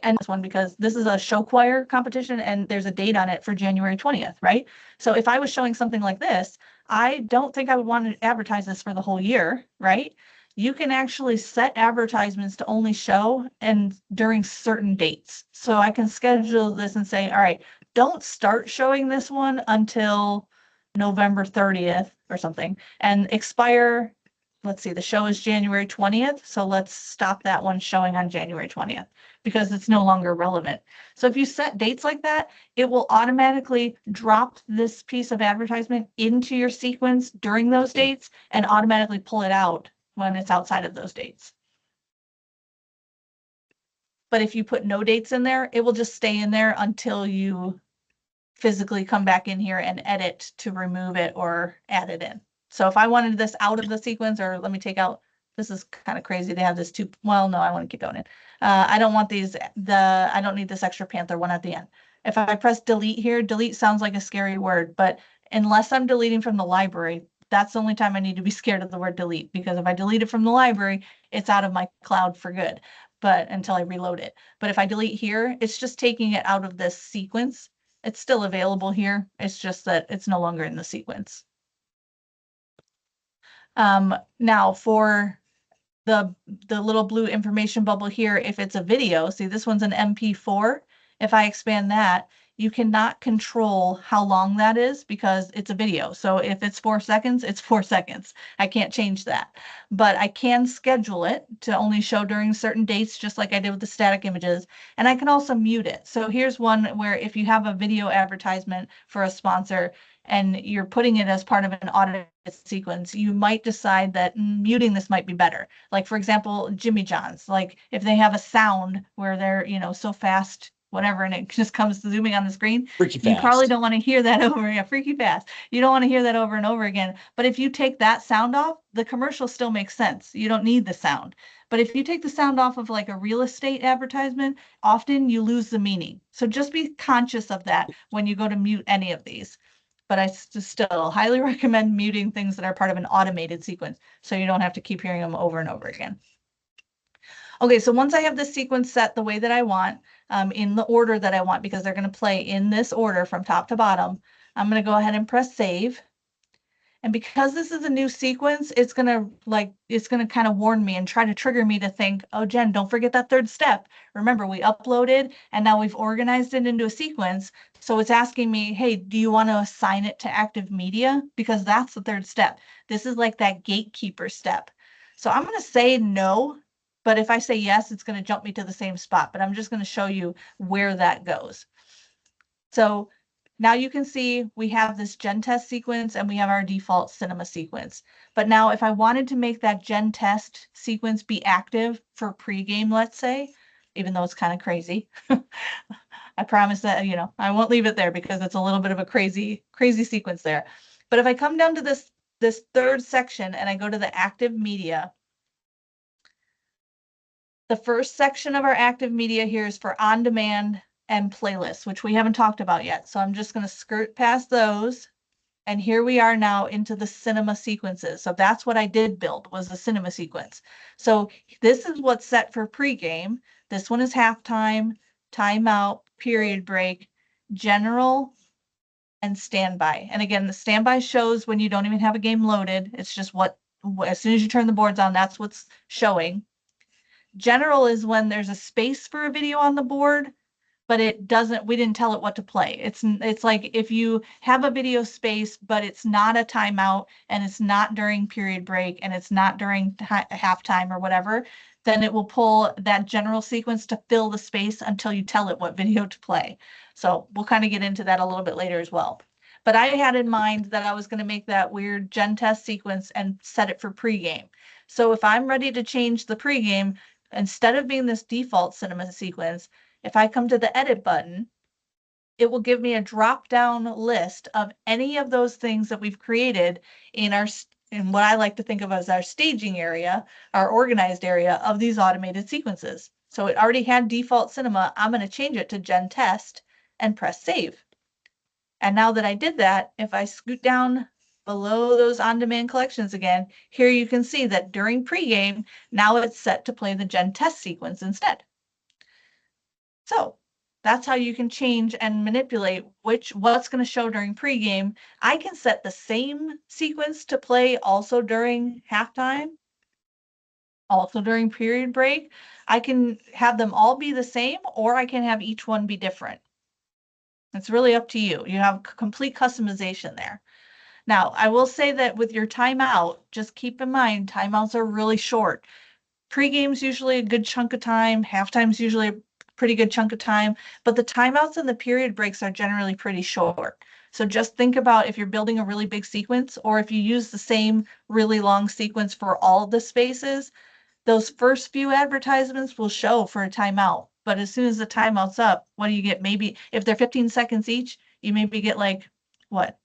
And this one, because this is a show choir competition and there's a date on it for January 20th, right? So if I was showing something like this, I don't think I would want to advertise this for the whole year, right? You can actually set advertisements to only show and during certain dates. So I can schedule this and say, all right, don't start showing this one until November 30th or something, and expire. Let's see, the show is January 20th. So let's stop that one showing on January 20th because it's no longer relevant. So if you set dates like that, it will automatically drop this piece of advertisement into your sequence during those dates and automatically pull it out when it's outside of those dates. But if you put no dates in there, it will just stay in there until you physically come back in here and edit to remove it or add it in. So if I wanted this out of the sequence, or let me take out, this is kind of crazy. They have this two, well, no, I want to keep going in. I don't want these, I don't need this extra Panther one at the end. If I press delete here, delete sounds like a scary word, but unless I'm deleting from the library, that's the only time I need to be scared of the word delete, because if I delete it from the library, it's out of my cloud for good, but until I reload it. But if I delete here, it's just taking it out of this sequence. It's still available here. It's just that it's no longer in the sequence. Now for the little blue information bubble here, if it's a video, see this one's an MP4. If I expand that, you cannot control how long that is because it's a video. So if it's 4 seconds, it's 4 seconds. I can't change that. But I can schedule it to only show during certain dates, just like I did with the static images. And I can also mute it. So here's one where if you have a video advertisement for a sponsor and you're putting it as part of an automated sequence, you might decide that muting this might be better. Like for example, Jimmy John's, like if they have a sound where they're, so fast, whatever, and it just comes zooming on the screen, Freaky you probably fast. don't want to hear that over, yeah, freaky fast. You don't want to hear that over and over again. But if you take that sound off, the commercial still makes sense. You don't need the sound. But if you take the sound off of like a real estate advertisement, often you lose the meaning. So just be conscious of that when you go to mute any of these. But I still highly recommend muting things that are part of an automated sequence so you don't have to keep hearing them over and over again. Okay, so once I have this sequence set the way that I want, in the order that I want, because they're going to play in this order from top to bottom, I'm going to go ahead and press save. And because this is a new sequence, it's gonna kind of warn me and try to trigger me to think, oh, Jen, don't forget that third step. Remember, we uploaded and now we've organized it into a sequence. So it's asking me, hey, do you want to assign it to active media? Because that's the third step. This is like that gatekeeper step. So I'm gonna say no, but if I say yes, it's gonna jump me to the same spot, but I'm just gonna show you where that goes. So now you can see we have this gen test sequence and we have our default cinema sequence. But now if I wanted to make that gen test sequence be active for pregame, let's say, even though it's kind of crazy, I promise that, I won't leave it there because it's a little bit of a crazy sequence there. But if I come down to this third section and I go to the active media, the first section of our active media here is for on-demand and playlists, which we haven't talked about yet. So I'm just going to skirt past those. And here we are now into the cinema sequences. So that's what I did build, was the cinema sequence. So this is what's set for pregame. This one is halftime, timeout, period break, general, and standby. And again, the standby shows when you don't even have a game loaded. It's just as soon as you turn the boards on, that's what's showing. General is when there's a space for a video on the board, but we didn't tell it what to play. It's like if you have a video space, but it's not a timeout and it's not during period break and it's not during halftime or whatever, then it will pull that general sequence to fill the space until you tell it what video to play. So we'll kind of get into that a little bit later as well. But I had in mind that I was going to make that weird gen test sequence and set it for pregame. So if I'm ready to change the pregame, instead of being this default cinema sequence, if I come to the edit button, it will give me a drop down list of any of those things that we've created in what I like to think of as our staging area, our organized area of these automated sequences. So it already had default cinema. I'm going to change it to gen test and press save. And now that I did that, if I scoot down below those on-demand collections again, here you can see that during pregame, now it's set to play the gen test sequence instead. So that's how you can change and manipulate what's going to show during pregame. I can set the same sequence to play also during halftime, also during period break. I can have them all be the same, or I can have each one be different. It's really up to you. You have complete customization there. Now, I will say that with your timeout, just keep in mind, timeouts are really short. Pregame's usually a good chunk of time. Halftime's usually a pretty good chunk of time, but the timeouts and the period breaks are generally pretty short. So just think about if you're building a really big sequence, or if you use the same really long sequence for all the spaces, those first few advertisements will show for a timeout. But as soon as the timeout's up, what do you get? Maybe if they're 15 seconds each, you maybe get like what,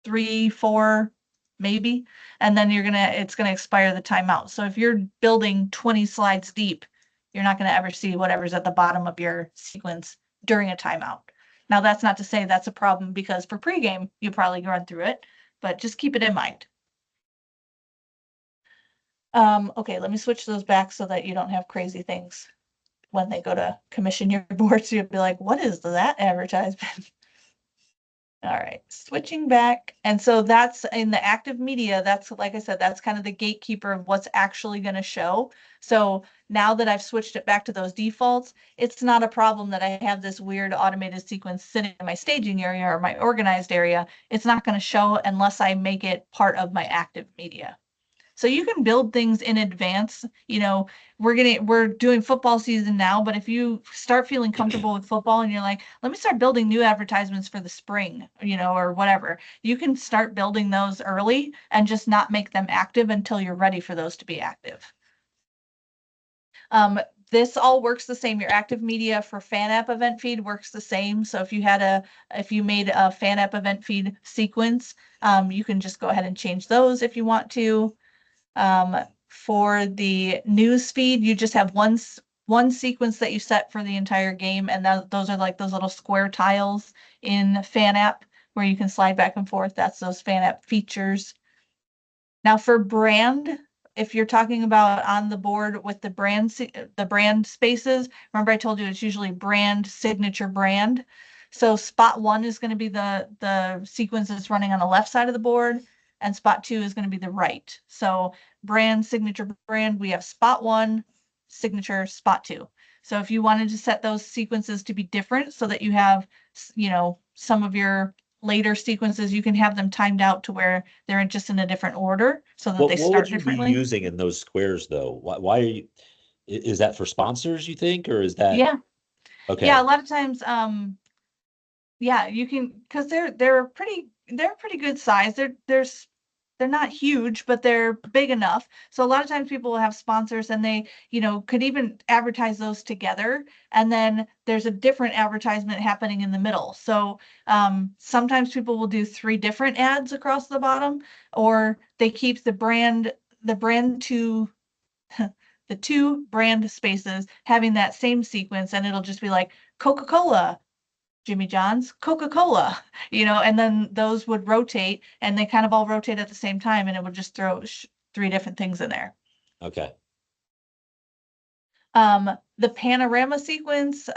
3, 4, maybe, and then it's gonna expire the timeout. So if you're building 20 slides deep, you're not gonna ever see whatever's at the bottom of your sequence during a timeout. Now, that's not to say that's a problem, because for pregame, you probably run through it, but just keep it in mind. Okay, let me switch those back so that you don't have crazy things when they go to commission your board. So you'll be like, what is that advertisement? All right, switching back. And so that's in the active media. That's, like I said, that's kind of the gatekeeper of what's actually going to show. So now that I've switched it back to those defaults, it's not a problem that I have this weird automated sequence sitting in my staging area or my organized area. It's not going to show unless I make it part of my active media. So you can build things in advance. We're doing football season now, but if you start feeling comfortable with football and you're like, let me start building new advertisements for the spring, or whatever, you can start building those early and just not make them active until you're ready for those to be active. This all works the same. Your active media for fan app event feed works the same. So if you made a fan app event feed sequence, you can just go ahead and change those if you want to. For the news feed, you just have one sequence that you set for the entire game, and those are like those little square tiles in fan app where you can slide back and forth. That's those fan app features. Now for brand, if you're talking about on the board with the brand spaces, remember I told you it's usually brand, signature, brand. So spot 1 is going to be the sequence that's running on the left side of the board, and spot 2 is going to be the right. So brand, signature, brand, we have spot 1, signature, spot 2. So if you wanted to set those sequences to be different so that you have, some of your later sequences, you can have them timed out to where they're just in a different order so that they What start would you be differently. using in those squares though? Why are you, is that for sponsors, you think, or is that, Yeah. Yeah, a okay, lot of times, yeah, you can, because they're pretty good size. They're not huge, but they're big enough. So a lot of times people will have sponsors and they, could even advertise those together. And then there's a different advertisement happening in the middle. So sometimes people will do 3 different ads across the bottom, or they keep the brand to the 2 brand spaces having that same sequence, and it'll just be like Coca-Cola, Jimmy John's, Coca-Cola, and then those would rotate, and they kind of all rotate at the same time, and it would just throw 3 different things in there. okay. The panorama sequence,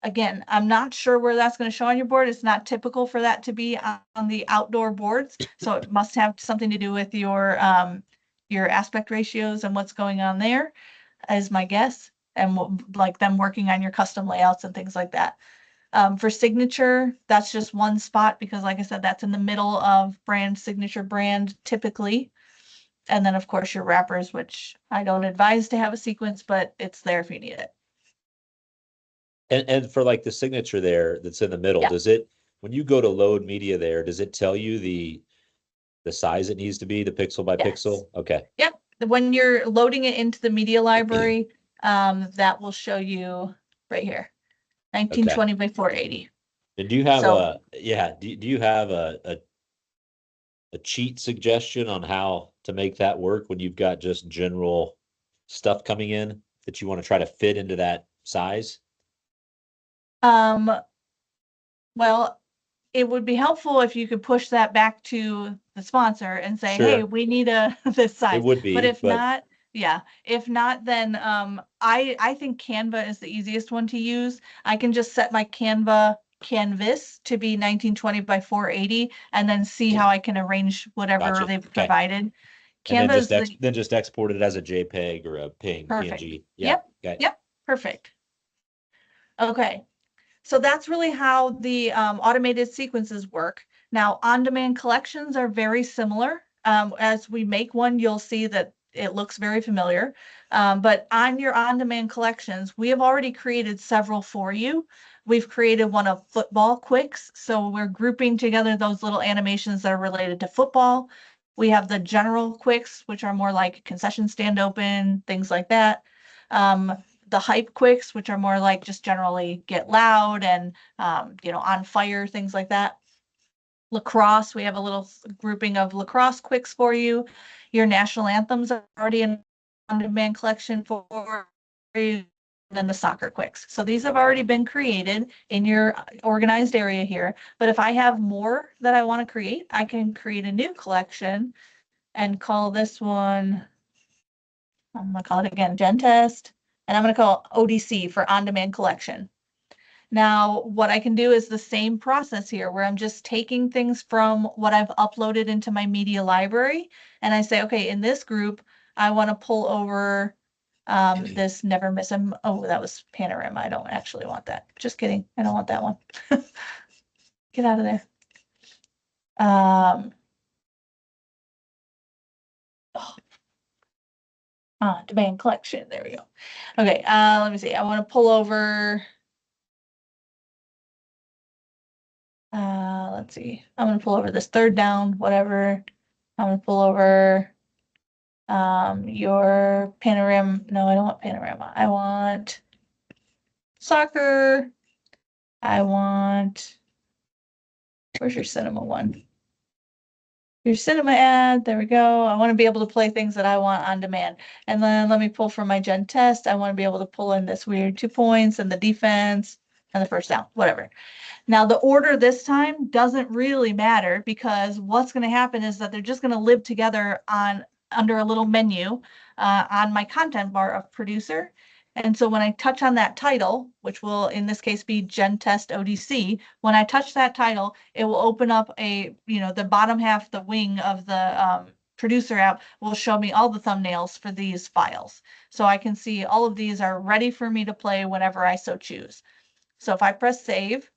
again, I'm not sure where that's going to show on your board. It's not typical for that to be on the outdoor boards, so it must have something to do with your aspect ratios and what's going on there, is my guess, and like them working on your custom layouts and things like that. For signature, that's just one spot because, like I said, that's in the middle of brand, signature, brand typically. And then, of course, your wrappers, which I don't advise to have a sequence, but it's there if you need it. And for like the signature there that's in the middle, Yeah. does it, when you go to load media there, does it tell you the size it needs to be, the pixel by Yes. pixel? Okay. Yep. When you're loading it into the media library, that will show you right here, Okay. 1920 by 480. And do you have So do you have a cheat suggestion on how to make that work when you've got just general stuff coming in that you want to try to fit into that size? Um, well, it would be helpful if you could push that back to the sponsor and say, hey, Sure, we need this it size. would But be, if but not, yeah, if not, then I think Canva is the easiest one to use. I can just set my canvas to be 1920 by 480 and then see how I can arrange whatever gotcha. they've Okay. provided. And then Canva is the just export it as a JPEG or a perfect. PNG. Yeah. Yep. Okay. Yep. Perfect. Okay. So that's really how the automated sequences work. Now, on-demand collections are very similar. As we make one, you'll see that it looks very familiar. But on your on-demand collections, we have already created several for you. We've created one of football quicks. So we're grouping together those little animations that are related to football. We have the general quicks, which are more like concession stand open, things like that. Um, the hype quicks, which are more like just generally get loud and, on fire, things like that. Lacrosse, we have a little grouping of lacrosse quicks for you. Your national anthems are already in on-demand collection for you. Then the soccer quicks. So these have already been created in your organized area here. But if I have more that I want to create, I can create a new collection and call this one, I'm gonna call it again, Gen Test, and I'm gonna call ODC for on-demand collection. Now, what I can do is the same process here where I'm just taking things from what I've uploaded into my media library. And I say, okay, in this group, I want to pull over this Never Miss a, oh, that was Panorama. I don't actually want that. Just kidding. I don't want that one. Get out of there. Demand collection. There we go. Okay, let me see. I want to pull over. Let's see. I'm gonna pull over this third down, whatever. I'm gonna pull over your panorama. No, I don't want panorama. I want soccer. I want, where's your cinema one? Your cinema ad, there we go. I want to be able to play things that I want on demand. And then let me pull from my gen test. I want to be able to pull in this weird 2 points and the defense and the first down, whatever. Now, the order this time doesn't really matter because what's going to happen is that they're just going to live together under a little menu on my content bar of producer. And so when I touch on that title, which will in this case be Gen Test ODC, when I touch that title, it will open up the bottom half, the wing of the producer app will show me all the thumbnails for these files. So I can see all of these are ready for me to play whenever I so choose. So if I press save,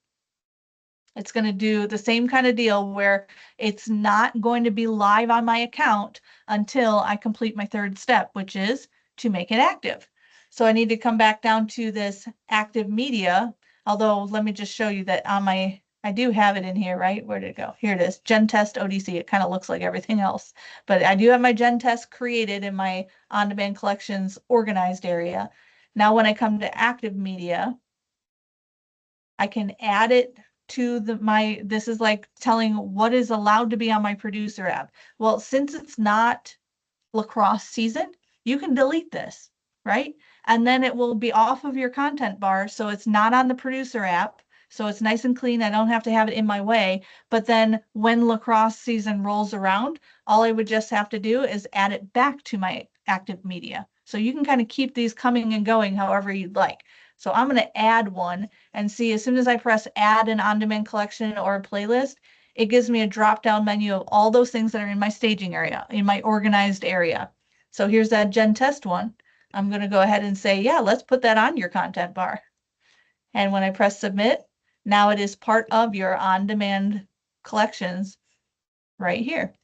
it's going to do the same kind of deal where it's not going to be live on my account until I complete my third step, which is to make it active. So I need to come back down to this active media, although let me just show you that I do have it in here, right? Where did it go? Here it is, Gen Test ODC. It kind of looks like everything else, but I do have my Gen Test created in my on-demand collections organized area. Now, when I come to active media, I can add it to this is like telling what is allowed to be on my producer app. Well, since it's not lacrosse season, you can delete this, right? And then it will be off of your content bar. So it's not on the producer app. So it's nice and clean. I don't have to have it in my way. But then when lacrosse season rolls around, all I would just have to do is add it back to my active media. So you can kind of keep these coming and going however you'd like. So I'm going to add one and see as soon as I press add an on-demand collection or a playlist, it gives me a drop-down menu of all those things that are in my staging area, in my organized area. So here's that Gen Test one. I'm going to go ahead and say, yeah, let's put that on your content bar. And when I press submit, now it is part of your on-demand collections right here.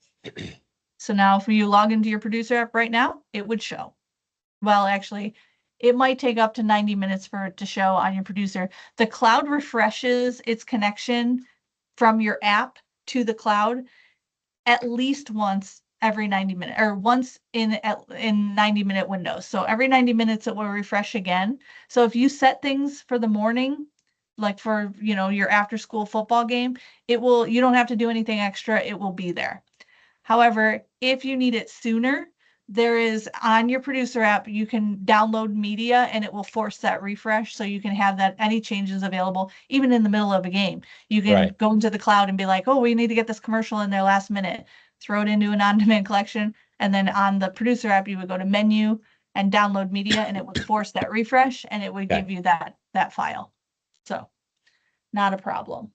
So now if you log into your producer app right now, it would show. Well, actually, it might take up to 90 minutes for it to show on your producer. The cloud refreshes its connection from your app to the cloud at least once every 90 minutes or once in 90-minute windows. So every 90 minutes it will refresh again. So if you set things for the morning, like for, your after school football game, you don't have to do anything extra. It will be there. However, if you need it sooner, there is on your producer app, you can download media and it will force that refresh. So you can have that any changes available, even in the middle of a game. You can go into the cloud and be like, oh, we need to get this commercial in there last minute, throw it into an on-demand collection. And then on the producer app, you would go to menu and download media and it would force that refresh and it would give you that file. So not a problem.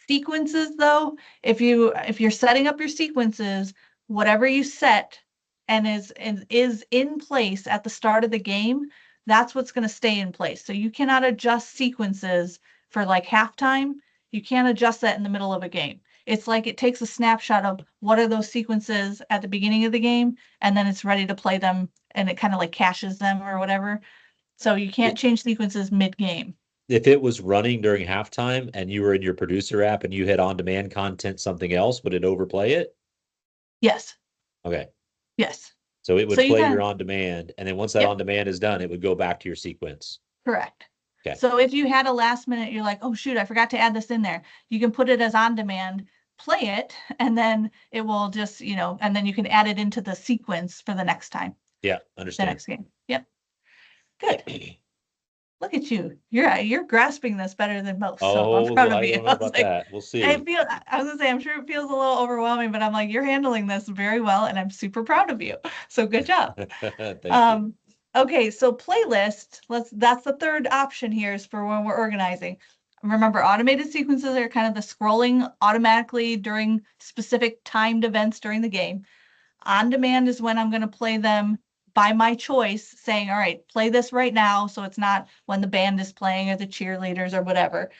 Sequences though, if you're setting up your sequences, whatever you set and is in place at the start of the game, that's what's going to stay in place. So you cannot adjust sequences for like halftime. You can't adjust that in the middle of a game. It's like it takes a snapshot of what are those sequences at the beginning of the game, and then it's ready to play them, and it kind of like caches them or whatever. So you can't change sequences mid-game. If it was running during halftime and you were in your producer app and you hit on-demand content something else, would it overplay it? Yes. Okay. Yes. So it So would you play kind your of, on demand, and then once that yep, on demand is done, it would go back to your sequence. correct. Okay. So if you had a last minute, you're like, oh shoot, I forgot to add this in there. You can put it as on demand, play it, and then it will just, and then you can add it into the sequence for the next time, Yeah, the understand. next game. Yep. Good. Look at you. You're grasping this better than most. So I'm Oh, proud of I you. don't know I was about like, that. We'll see. I was gonna say, I'm sure it feels a little overwhelming, but I'm like, you're handling this very well, and I'm super proud of you. So good job. Thank you. Okay, so playlist, that's the third option here is for when we're organizing. Remember, automated sequences are kind of the scrolling automatically during specific timed events during the game. On demand is when I'm going to play them by my choice, saying, all right, play this right now. So it's not when the band is playing or the cheerleaders or whatever.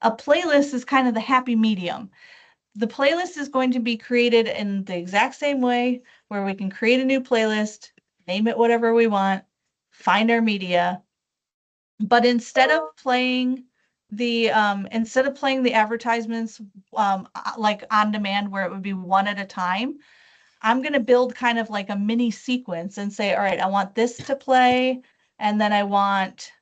A playlist is kind of the happy medium. The playlist is going to be created in the exact same way where we can create a new playlist, name it whatever we want, find our media. But instead of playing the advertisements like on demand where it would be one at a time, I'm going to build kind of like a mini sequence and say, all right, I want this to play, and then I want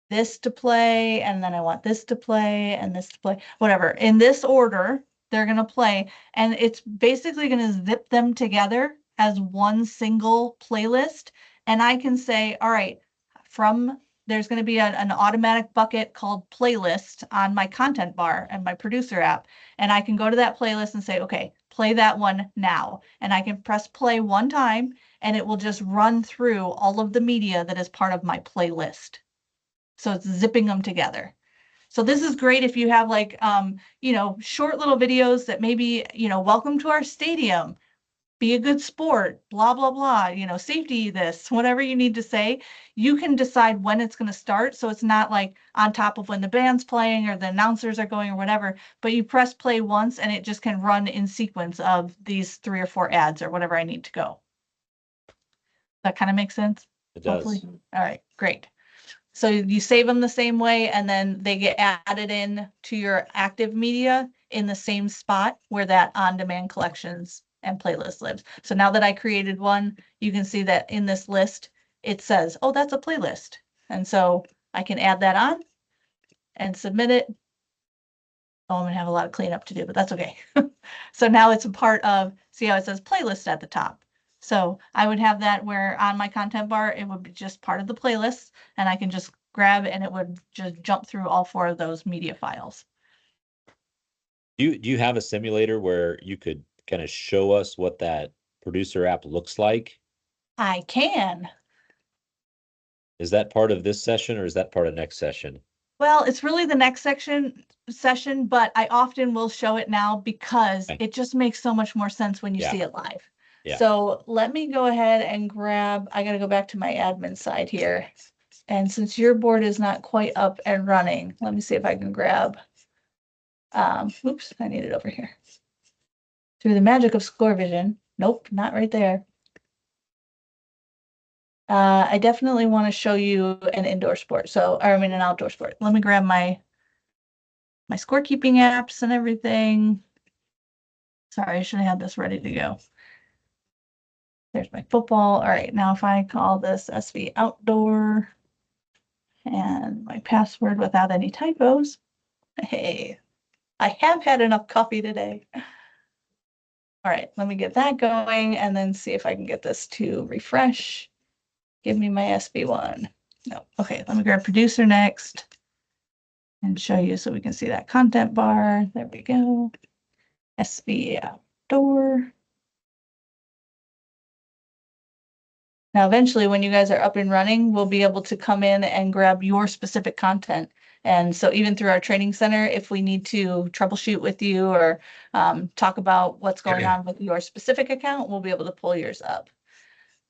this to play, and then I want this to play, and this to play, whatever. In this order, they're going to play, and it's basically going to zip them together as one single playlist. And I can say, all right, there's going to be an automatic bucket called playlist on my content bar and my producer app. And I can go to that playlist and say, okay, play that one now. And I can press play one time, and it will just run through all of the media that is part of my playlist. So it's zipping them together. So this is great if you have like, short little videos that maybe, welcome to our stadium, be a good sport, blah, blah, blah, safety, this, whatever you need to say, you can decide when it's going to start. So it's not like on top of when the band's playing or the announcers are going or whatever, but you press play once and it just can run in sequence of these 3 or 4 ads or whatever I need to go. That kind of makes sense? It Hopefully. does. All right, great. So you save them the same way, and then they get added in to your active media in the same spot where that on-demand collections and playlist lives. So now that I created one, you can see that in this list, it says, oh, that's a playlist. And so I can add that on and submit it. Oh, I'm gonna have a lot of cleanup to do, but that's okay. So now it's a part of, see how it says playlist at the top. So I would have that where on my content bar, it would be just part of the playlist, and I can just grab and it would just jump through all 4 of those media files. Do you have a simulator where you could kind of show us what that producer app looks like? I can. Is that part of this session or is that part of next session? Well, it's really the next session, but I often will show it now because Okay. it just makes so much more sense when you Yeah. see it live. Yeah. So let me go ahead and I got to go back to my admin side here. And since your board is not quite up and running, let me see if I can grab, oops, I need it over here. Through the magic of Scorevision. Nope, not right there. I definitely want to show you an indoor sport. An outdoor sport. Let me grab my scorekeeping apps and everything. Sorry, I should have had this ready to go. There's my football. All right, now if I call this SV Outdoor and my password without any typos, hey, I have had enough coffee today. All right, let me get that going and then see if I can get this to refresh. Give me my SB1. No, okay, let me grab producer next and show you so we can see that content bar. There we go. SV Outdoor. Now, eventually, when you guys are up and running, we'll be able to come in and grab your specific content. And so even through our training center, if we need to troubleshoot with you or talk about what's going on with your specific account, we'll be able to pull yours up.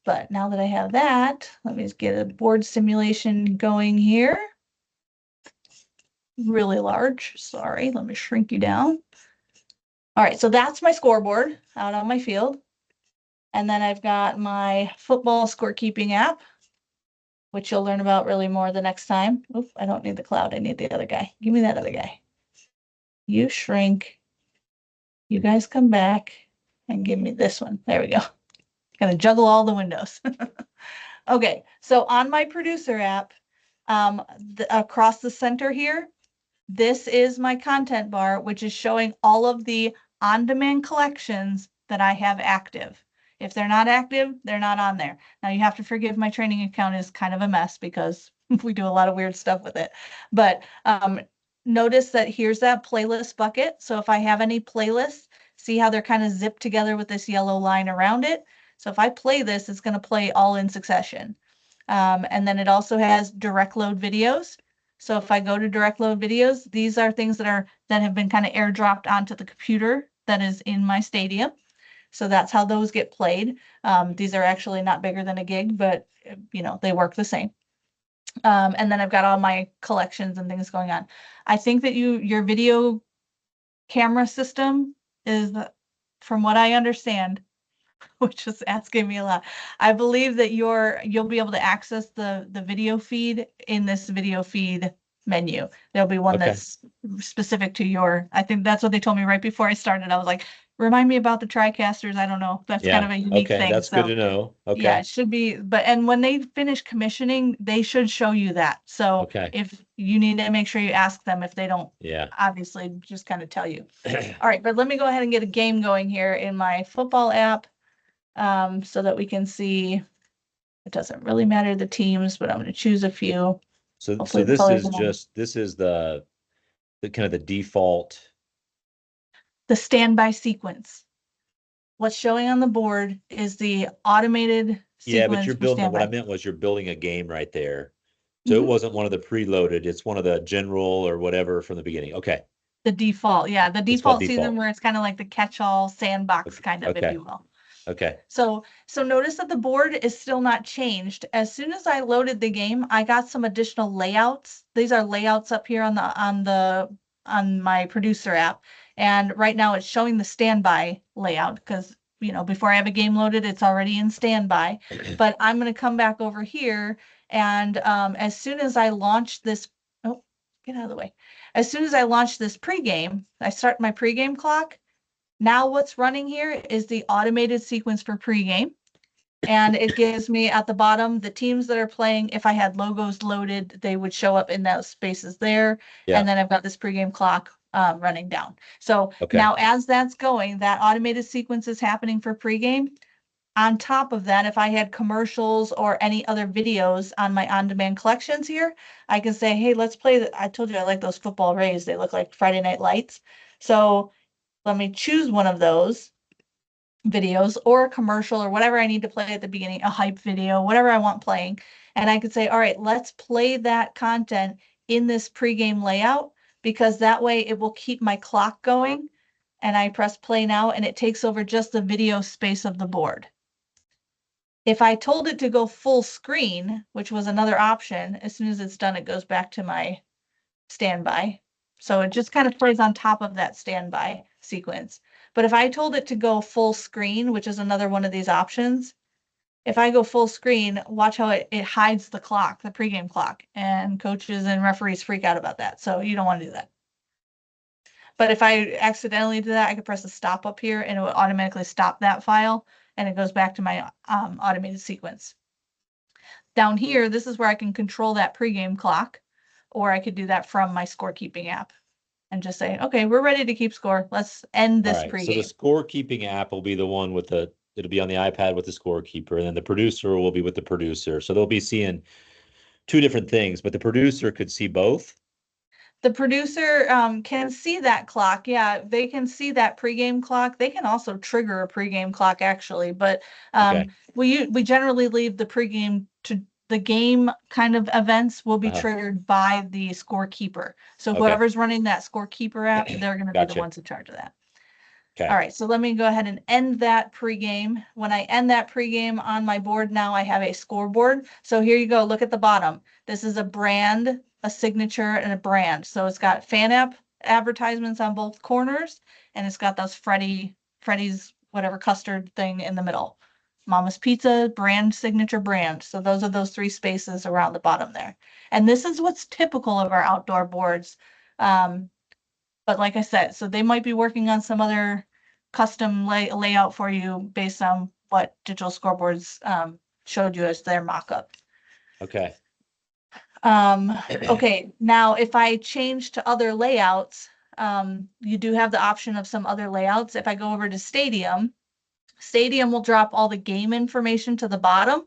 But now that I have that, let me just get a board simulation going here. Really large, sorry, let me shrink you down. All right, so that's my scoreboard out on my field. And then I've got my football scorekeeping app, which you'll learn about really more the next time. Oop, I don't need the cloud. I need the other guy. Give me that other guy. You shrink. You guys come back and give me this one. There we go. Gotta juggle all the windows. Okay, so on my producer app, across the center here, this is my content bar, which is showing all of the on-demand collections that I have active. If they're not active, they're not on there. Now you have to forgive my training account is kind of a mess because we do a lot of weird stuff with it. But notice that here's that playlist bucket. So if I have any playlists, see how they're kind of zipped together with this yellow line around it. So if I play this, it's going to play all in succession. And then it also has direct load videos. So if I go to direct load videos, these are things that have been kind of airdropped onto the computer that is in my stadium. So that's how those get played. These are actually not bigger than a gig, but they work the same. And then I've got all my collections and things going on. I think that your video camera system is, from what I understand, which is asking me a lot. I believe that you'll be able to access the video feed in this video feed menu. There'll be one Okay. that's specific to your, I think that's what they told me right before I started. I was like, remind me about the TriCasters. I don't know. That's kind Yeah. of a unique Okay. thing. That's good to know. Yeah, Okay. it should be, and when they finish commissioning, they should show you that. So Okay. if you need to make sure you ask them if they don't, Yeah. obviously just kind of tell you. All right, but let me go ahead and get a game going here in my football app, so that we can see. It doesn't really matter the teams, but I'm going to choose a few. So Hopefully the this colors is will. the kind of the default. The standby sequence. What's showing on the board is the automated Yeah, but sequence you're for building, what I standby. meant was you're building a game right there. So it Mhm. wasn't one of the preloaded, it's one of the general or whatever from the beginning. Okay. The default, yeah, the It's called default season default. where it's kind of like the catch-all sandbox Okay. kind of, if Okay. you will. Okay. So notice that the board is still not changed. As soon as I loaded the game, I got some additional layouts. These are layouts up here on my producer app. And right now it's showing the standby layout because before I have a game loaded, it's already in standby. But I'm going to come back over here and as soon as I launch this, oh, get out of the way. As soon as I launch this pregame, I start my pregame clock. Now what's running here is the automated sequence for pregame. And it gives me at the bottom the teams that are playing. If I had logos loaded, they would show up in those spaces there. Yeah. And then I've got this pregame clock running down. So Okay. now as that's going, that automated sequence is happening for pregame. On top of that, if I had commercials or any other videos on my on-demand collections here, I can say, hey, let's play. I told you I like those football rays. They look like Friday Night Lights. So let me choose one of those videos or a commercial or whatever I need to play at the beginning, a hype video, whatever I want playing. And I could say, all right, let's play that content in this pregame layout because that way it will keep my clock going. And I press play now and it takes over just the video space of the board. If I told it to go full screen, which was another option, as soon as it's done, it goes back to my standby. So it just kind of plays on top of that standby sequence. But if I told it to go full screen, which is another one of these options, if I go full screen, watch how it hides the clock, the pregame clock, and coaches and referees freak out about that. So you don't want to do that. But if I accidentally do that, I could press the stop up here and it will automatically stop that file and it goes back to my automated sequence. Down here, this is where I can control that pregame clock, or I could do that from my scorekeeping app and just say, okay, we're ready to keep score. Let's end All this right. So the pregame. scorekeeping app will be the one it'll be on the iPad with the scorekeeper, and then the producer will be with the producer. So they'll be seeing two different things, but the producer could see both. The producer can see that clock. Yeah, they can see that pregame clock. They can also trigger a pregame clock actually, but Okay. we generally leave the pregame to the game kind of events will be Uh-huh. triggered by the scorekeeper. So Okay. whoever's running that scorekeeper app, they're going to be the Gotcha. ones in charge of that. All Okay. right, so let me go ahead and end that pregame. When I end that pregame on my board now, I have a scoreboard. So here you go, look at the bottom. This is a brand, a signature, and a brand. So it's got fan app advertisements on both corners, and it's got those Freddy's whatever custard thing in the middle. Mama's Pizza, brand, signature, brand. So those are those three spaces around the bottom there. And this is what's typical of our outdoor boards. But like I said, so they might be working on some other custom layout for you based on what digital scoreboards showed you as their mock-up. Okay. Okay, now if I change to other layouts, you do have the option of some other layouts. If I go over to Stadium, Stadium will drop all the game information to the bottom,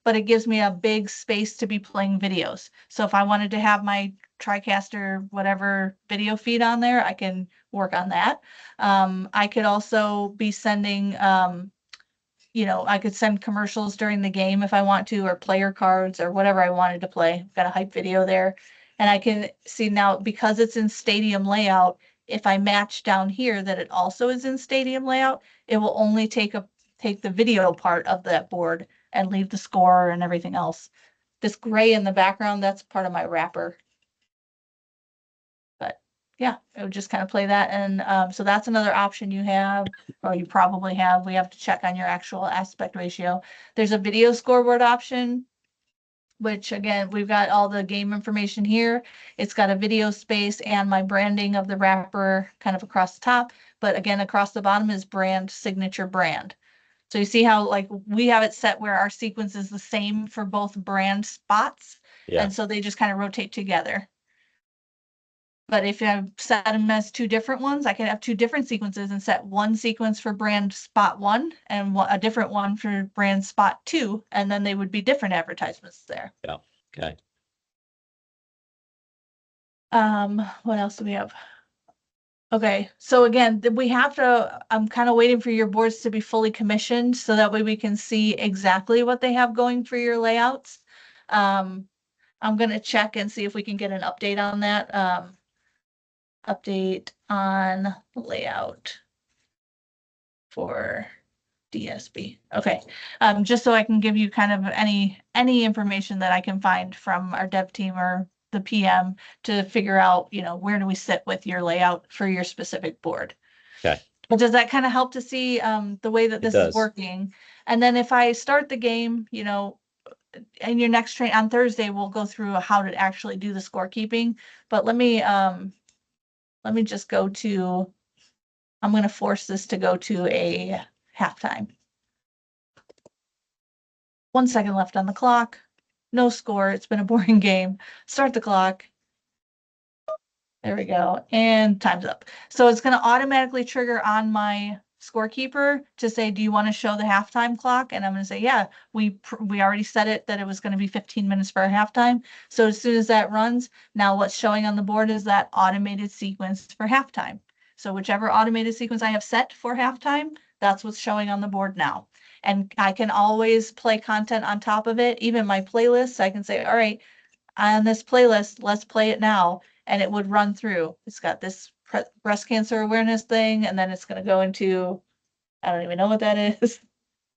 but it gives me a big space to be playing videos. So if I wanted to have my TriCaster, whatever video feed on there, I can work on that. I could also be sending, I could send commercials during the game if I want to, or player cards or whatever I wanted to play. I've got a hype video there. And I can see now, because it's in Stadium layout, if I match down here that it also is in Stadium layout, it will only take the video part of that board and leave the score and everything else. This gray in the background, that's part of my wrapper. But yeah, it would just kind of play that. And so that's another option you have, or you probably have. We have to check on your actual aspect ratio. There's a video scoreboard option, which again, we've got all the game information here. It's got a video space and my branding of the wrapper kind of across the top. But again, across the bottom is brand, signature brand. So you see how like we have it set where our sequence is the same for both brand spots. Yeah. And so they just kind of rotate together. But if I set them as two different ones, I can have two different sequences and set one sequence for brand spot 1 and a different one for brand spot 2, and then they would be different advertisements there. Yeah. Okay. What else do we have? Okay, so again, we have to, I'm kind of waiting for your boards to be fully commissioned so that way we can see exactly what they have going for your layouts. I'm gonna check and see if we can get an update on that. Update on layout for DSB. Okay, just so I can give you kind of any information that I can find from our dev team or the PM to figure out, where do we sit with your layout for your specific board. Okay. But does that kind of help to see the way that this is working? And then if I start the game, in your next train on Thursday, we'll go through how to actually do the scorekeeping. But let me just go to, I'm going to force this to go to a halftime. 1 second left on the clock. No score. It's been a boring game. Start the clock. There we go. And time's up. So it's going to automatically trigger on my scorekeeper to say, do you want to show the halftime clock? And I'm going to say, yeah, we already set it that it was going to be 15 minutes for a halftime. So as soon as that runs, now what's showing on the board is that automated sequence for halftime. So whichever automated sequence I have set for halftime, that's what's showing on the board now. And I can always play content on top of it, even my playlists. I can say, all right, on this playlist, let's play it now. And it would run through. It's got this breast cancer awareness thing, and then it's going to go into, I don't even know what that is,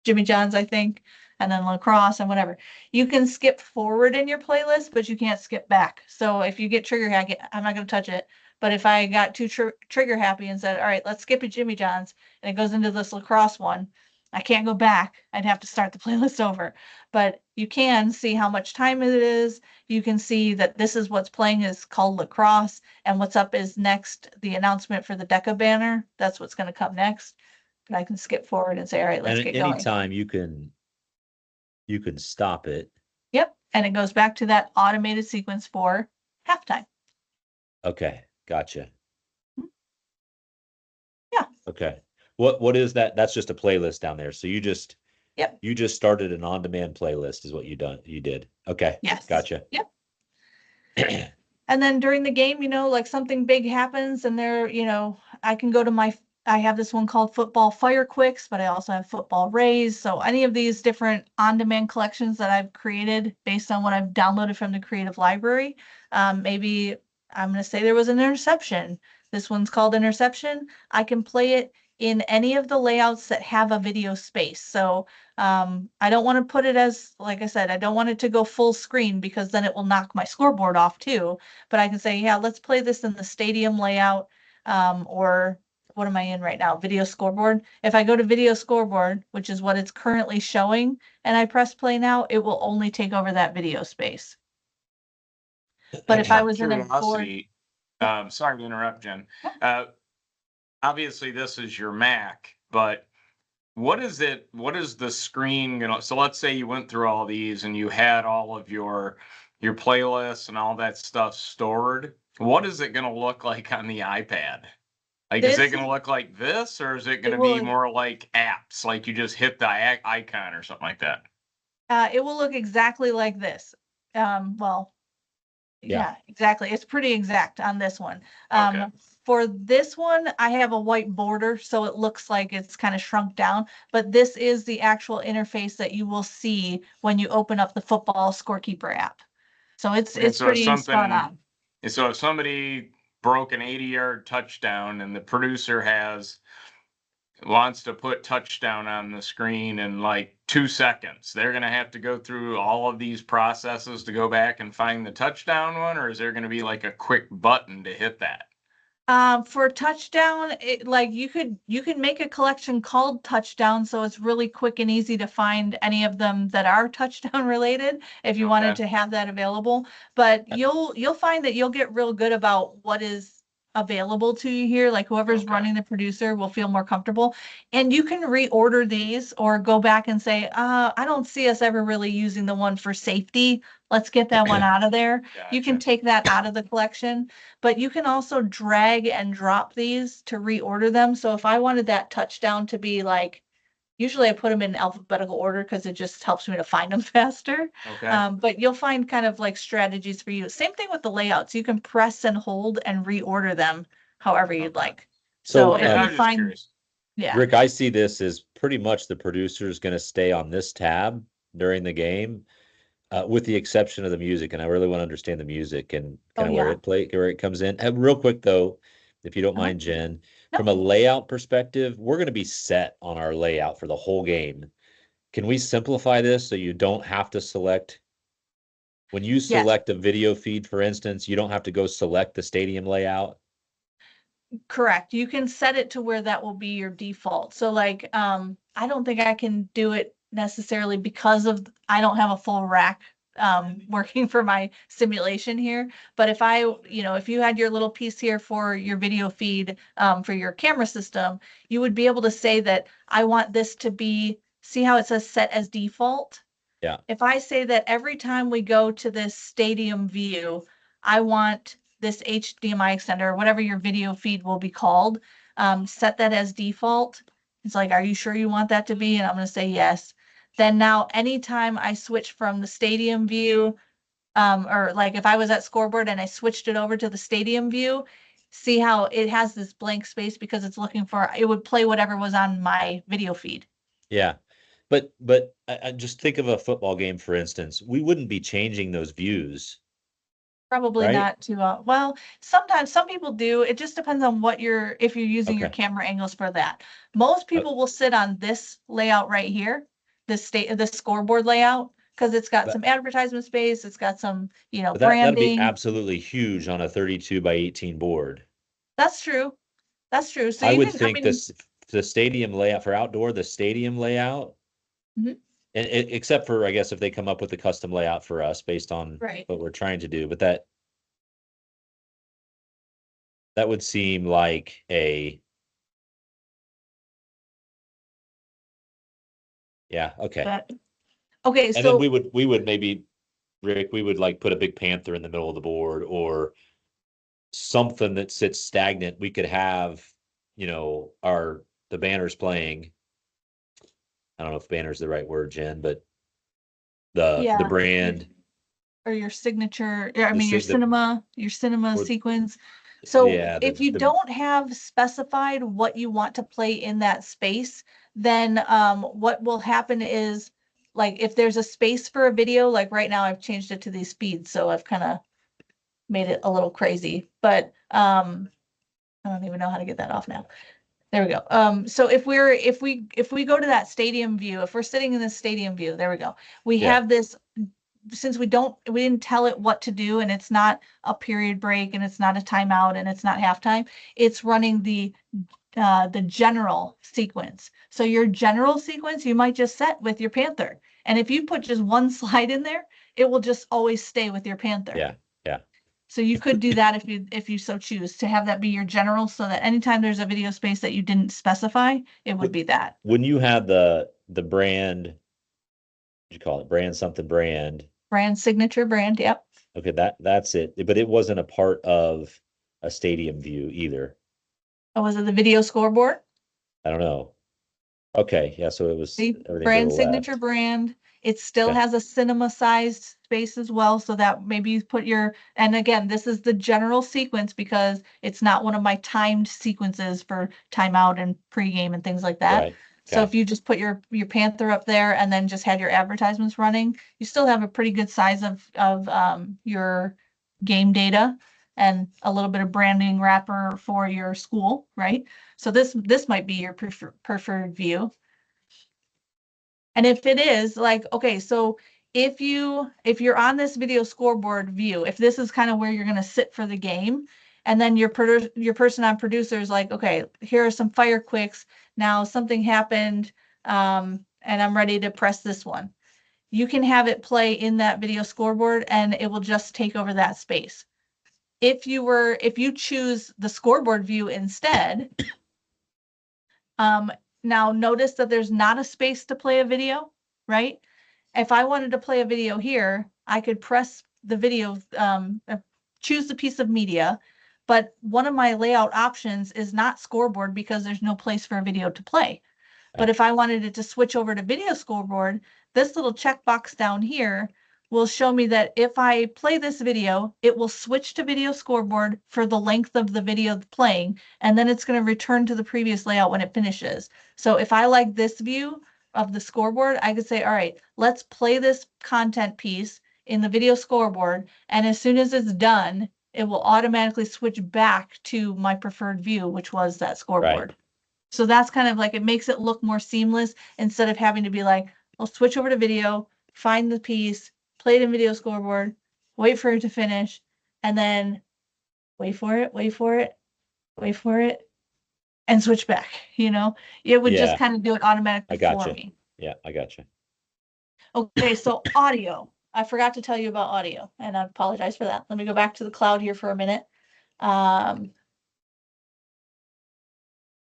Jimmy John's, I think, and then lacrosse and whatever. You can skip forward in your playlist, but you can't skip back. So if you get trigger happy, I'm not going to touch it. But if I got too trigger happy and said, all right, let's skip a Jimmy John's, and it goes into this lacrosse one, I can't go back. I'd have to start the playlist over. But you can see how much time it is. You can see that this is what's playing is called lacrosse, and what's up is next the announcement for the DECA banner. That's what's going to come next. But I can skip forward and say, all right, let's get going. Anytime you can stop it. Yep. And it goes back to that automated sequence for halftime. Okay. Gotcha. Yeah. Okay. What is that? That's just a playlist down there. So you just started an on-demand playlist is what you did. Okay. Yes. Gotcha. Yep. And then during the game, like something big happens and there, I can go to I have this one called Football Fire Quicks, but I also have Football Raise. So any of these different on-demand collections that I've created based on what I've downloaded from the Creative Library, maybe I'm going to say there was an interception. This one's called Interception. I can play it in any of the layouts that have a video space. So I don't want to put it as, like I said, I don't want it to go full screen because then it will knock my scoreboard off too. But I can say, yeah, let's play this in the stadium layout, or what am I in right now? Video scoreboard. If I go to video scoreboard, which is what it's currently showing, and I press play now, it will only take over that video space. But if I was in a board, sorry to interrupt, Jen. Obviously, this is your Mac, but what is it? What is the screen gonna? So let's say you went through all these and you had all of your playlists and all that stuff stored. What is it gonna look like on the iPad? Like, is it This gonna look like this, or is it it gonna be will more like apps, like you just hit the icon or something like that? it will look exactly like this. Well, Yeah. yeah, exactly. It's pretty exact on this one. Okay. For this one, I have a white border, so it looks like it's kind of shrunk down, but this is the actual interface that you will see when you open up the football scorekeeper app. So And it's so if pretty spot something, on. and so if somebody broke an 80-yard touchdown and the producer wants to put touchdown on the screen in like 2 seconds, they're going to have to go through all of these processes to go back and find the touchdown one, or is there going to be like a quick button to hit that? For touchdown, like you could make a collection called touchdown, so it's really quick and easy to find any of them that are touchdown related if you wanted Okay. to have that available. But you'll find that you'll get real good about what is available to you here. Like whoever's Okay. running the producer will feel more comfortable. And you can reorder these or go back and say, I don't see us ever really using the one for safety. Let's get that one out of there. You can Gotcha. take that out of the collection, but you can also drag and drop these to reorder them. So if I wanted that touchdown to be like, usually I put them in alphabetical order because it just helps me to find them faster. Okay. But you'll find kind of like strategies for you. Same thing with the layouts. You can press and hold and reorder them however you'd Okay. like. So So, Okay. if I you was just find, curious. yeah, Rick, I see this as pretty much the producer is going to stay on this tab during the game, with the exception of the music. And I really want to understand the music and oh kind of yeah. where it comes in. And real quick though, if you don't Uh-huh. mind, Jen, No, from a layout perspective, we're going to be set on our layout for the whole game. Can we simplify this so you don't have to select when you yes. select a video feed, for instance, you don't have to go select the stadium layout? Correct. You can set it to where that will be your default. So like, I don't think I can do it necessarily because of, I don't have a full rack working for my simulation here. But if if you had your little piece here for your video feed, for your camera system, you would be able to say that I want this to be, see how it says set as default? Yeah. If I say that every time we go to this stadium view, I want this HDMI extender, or whatever your video feed will be called, set that as default. It's like, are you sure you want that to be? And I'm going to say yes. Then now, anytime I switch from the stadium view, or like if I was at scoreboard and I switched it over to the stadium view, see how it has this blank space because it's looking for, it would play whatever was on my video feed. Yeah. But I just think of a football game, for instance. We wouldn't be changing those views, Probably right? not too, well, sometimes some people do. It just depends on if you're using your Okay. camera angles for that. Most Uh, people will sit on this layout right here, the scoreboard layout, because it's got but some advertisement space, it's got some, but that'd be branding. absolutely huge on a 32 by 18 board. That's true. That's true. So I you would can, I think mean, this the stadium layout for outdoor, the stadium layout, mhm, and except for I guess if they come up with a custom layout for us based on right. what we're trying to do, but that would seem like a yeah, okay. But okay, And then so we would maybe Rick, we would like put a big panther in the middle of the board or something that sits stagnant. We could have, our the banners playing. I don't know if banner's the right word, Jen, but the yeah, brand, or your signature, I the mean si- the your cinema or sequence. So yeah, if you the don't have specified what you want to play in that space, then what will happen is, like, if there's a space for a video, like right now I've changed it to these speeds, so I've kind of made it a little crazy, but I don't even know how to get that off now. There we go. So if we go to that stadium view, if we're sitting in the stadium view, there we go. We yeah, have this, since we didn't tell it what to do, and it's not a period break and it's not a timeout and it's not halftime, it's running the general sequence. So your general sequence you might just set with your Panther. And if you put just one slide in there, it will just always stay with your Panther. yeah, yeah. So you could do that if you so choose to have that be your general, so that anytime there's a video space that you didn't specify, it would be that. When you have the brand, what do you call it? Brand something brand. Brand signature brand, yep. Okay, that's it. But it wasn't a part of a stadium view either. Oh, was it the video scoreboard? I don't know. Okay, yeah, so it was The everything to brand the signature left. brand. It still Okay. has a cinema sized space as well, so that maybe you put your, and again, this is the general sequence because it's not one of my timed sequences for timeout and pregame and things like that. Right. So Okay. if you just put your Panther up there and then just had your advertisements running, you still have a pretty good size of your game data and a little bit of branding wrapper for your school, right? So this might be your preferred view. And if it is like, okay, so if you're on this video scoreboard view, if this is kind of where you're going to sit for the game, and then your person on producer is like, okay, here are some fire quicks. Now something happened, and I'm ready to press this one. You can have it play in that video scoreboard, and it will just take over that space. If you choose the scoreboard view instead, now notice that there's not a space to play a video, right? If I wanted to play a video here, I could press the video, choose the piece of media, but one of my layout options is not scoreboard because there's no place for a video to play. But if I wanted it to switch over to video scoreboard, this little checkbox down here will show me that if I play this video, it will switch to video scoreboard for the length of the video playing, and then it's going to return to the previous layout when it finishes. So if I like this view of the scoreboard, I could say, all right, let's play this content piece in the video scoreboard, and as soon as it's done, it will automatically switch back to my preferred view, which was that scoreboard. Right. So that's kind of like, it makes it look more seamless instead of having to be like, I'll switch over to video, find the piece, play it in video scoreboard, wait for it to finish, and then wait for it, wait for it, wait for it, and switch back. It would just Yeah, kind of do it I automatically for gotcha. me. Yeah, I gotcha. Okay, so audio. I forgot to tell you about audio, and I apologize for that. Let me go back to the cloud here for a minute.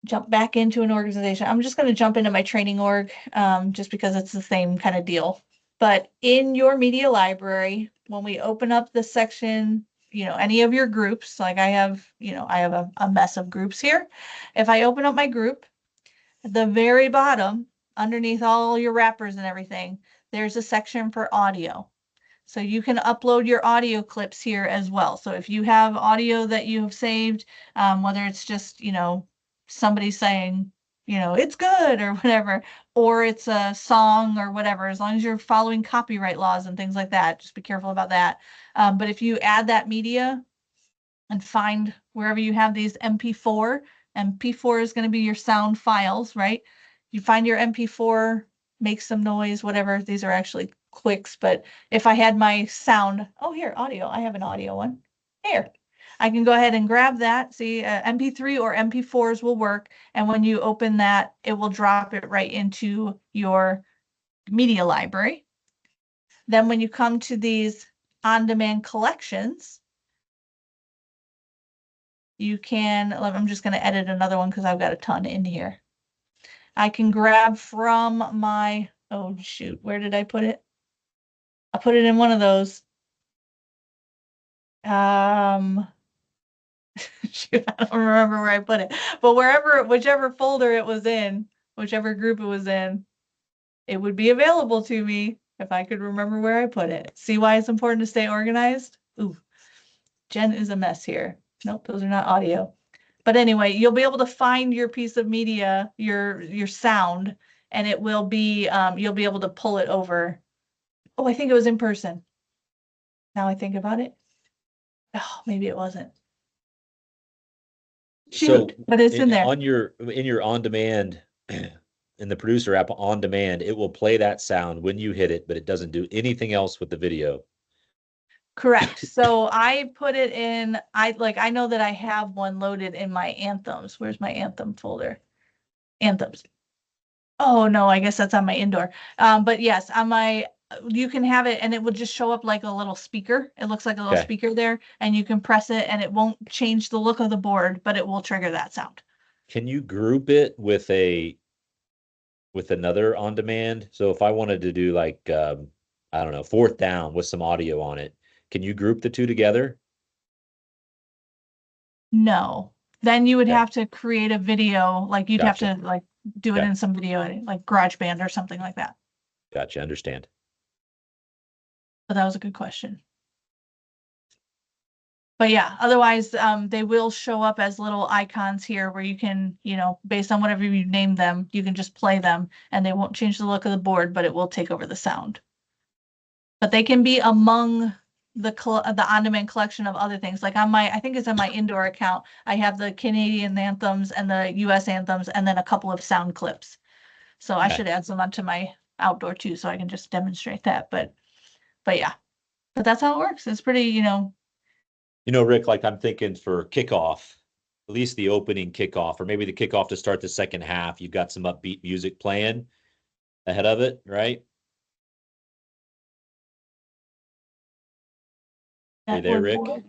Jump back into an organization. I'm just going to jump into my training org, just because it's the same kind of deal. But in your media library, when we open up the section, any of your groups, like I have a mess of groups here. If I open up my group, at the very bottom, underneath all your wrappers and everything, there's a section for audio. So you can upload your audio clips here as well. So if you have audio that you have saved, whether it's just, somebody saying, it's good or whatever, or it's a song or whatever, as long as you're following copyright laws and things like that, just be careful about that. But if you add that media and find wherever you have these MP4, MP4 is going to be your sound files, right? You find your MP4, make some noise, whatever. These are actually clicks, but if I had my sound, oh, here, audio, I have an audio one. Here, I can go ahead and grab that. See, MP3 or MP4s will work. And when you open that, it will drop it right into your media library. Then when you come to these on-demand collections, you can, I'm just going to edit another one because I've got a ton in here. I can grab from my, oh shoot, where did I put it? I put it in one of those. Shoot, I don't remember where I put it, but whichever folder it was in, whichever group it was in, it would be available to me if I could remember where I put it. See why it's important to stay organized? Ooh, Jen is a mess here. Nope, those are not audio. But anyway, you'll be able to find your piece of media, your sound, and it will be, you'll be able to pull it over. Oh, I think it was in person. Now I think about it. Oh, maybe it wasn't. So Shoot, but it's in there. on your on demand in the producer app on demand, it will play that sound when you hit it, but it doesn't do anything else with the video. Correct. So I put it in, I know that I have one loaded in my anthems. Where's my anthem folder? Anthems. Oh no, I guess that's on my indoor. But yes, on my you can have it and it will just show up like a little speaker. It looks like a little Okay. speaker there, and you can press it and it won't change the look of the board, but it will trigger that sound. Can you group it with another on demand? So if I wanted to do like I don't know, fourth down with some audio on it, can you group the two together? No. Then you would Okay. have to create a video, like you'd have Gotcha. to like do it Okay. in some video, like GarageBand or something like that. Gotcha. Understand. But that was a good question. But yeah, otherwise, they will show up as little icons here where you can, based on whatever you name them, you can just play them and they won't change the look of the board, but it will take over the sound. But they can be among the on-demand collection of other things. Like I think it's on my indoor account, I have the Canadian anthems and the US anthems and then a couple of sound clips. So I Okay. should add some onto my outdoor too, so I can just demonstrate that. But yeah, but that's how it works. It's pretty, Rick, like I'm thinking for kickoff, at least the opening kickoff, or maybe the kickoff to start the second half, you've got some upbeat music playing ahead of it, right? Are you there, Rick? All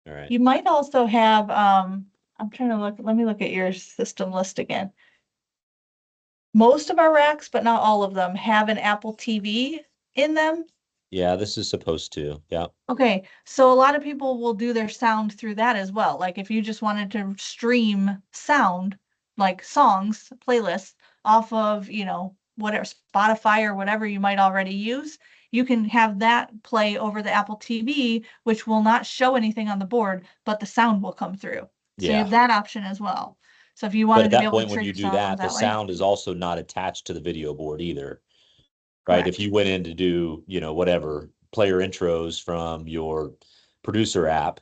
right. You might also have, I'm trying to look, let me look at your system list again. Most of our racks, but not all of them, have an Apple TV in them. Yeah, this is supposed to. Yeah. Okay, so a lot of people will do their sound through that as well. Like if you just wanted to stream sound, like songs, playlists off of, whatever Spotify or whatever you might already use, you can have that play over the Apple TV, which will not show anything on the board, but the sound will come through. So you Yeah. have that option as well. So if you But wanted at to be that able to point, when you trigger do songs that, the that way, sound is also not attached to the video board either, right? If correct. you went in to do, whatever, player intros from your producer app,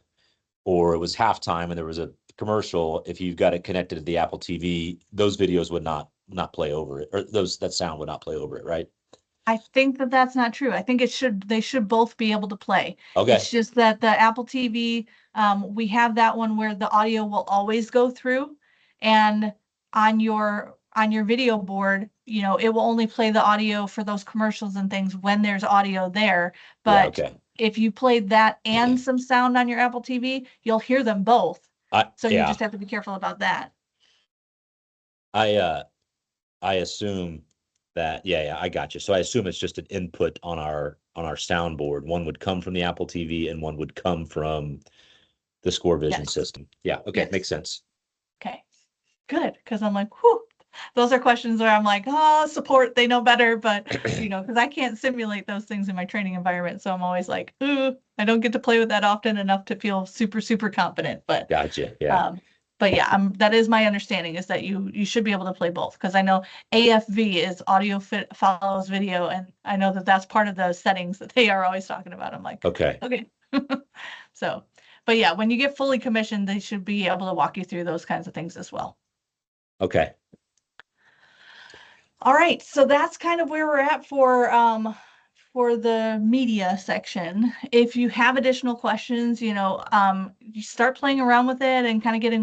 or it was halftime and there was a commercial, if you've got it connected to the Apple TV, those videos would not play over it, or that sound would not play over it, right? I think that that's not true. I think they should both be able to play. Okay. It's just that the Apple TV, we have that one where the audio will always go through, and on your video board, it will only play the audio for those commercials and things when there's audio there. Yeah. But Okay. if you played that and some sound on your Apple TV, you'll hear them both. So you Yeah. just have to be careful about that. I assume that, yeah, I got you. So I assume it's just an input on our soundboard. One would come from the Apple TV and one would come from the Scorevision Yes. system. Yeah, okay, Yes. makes sense. Okay, good, because I'm like, whew, those are questions where I'm like, support, they know better, but because I can't simulate those things in my training environment, so I'm always like, ooh, I don't get to play with that often enough to feel super, super confident. But Gotcha. Yeah. but yeah, that is my understanding, is that you should be able to play both, because I know AFV is audio follows video, and I know that that's part of the settings that they are always talking about. I'm like, Okay. So, but yeah, when you get fully commissioned, they should be able to walk you through those kinds of things as well. Okay. All right, so that's kind of where we're at for the media section. If you have additional questions, you start playing around with it and kind of getting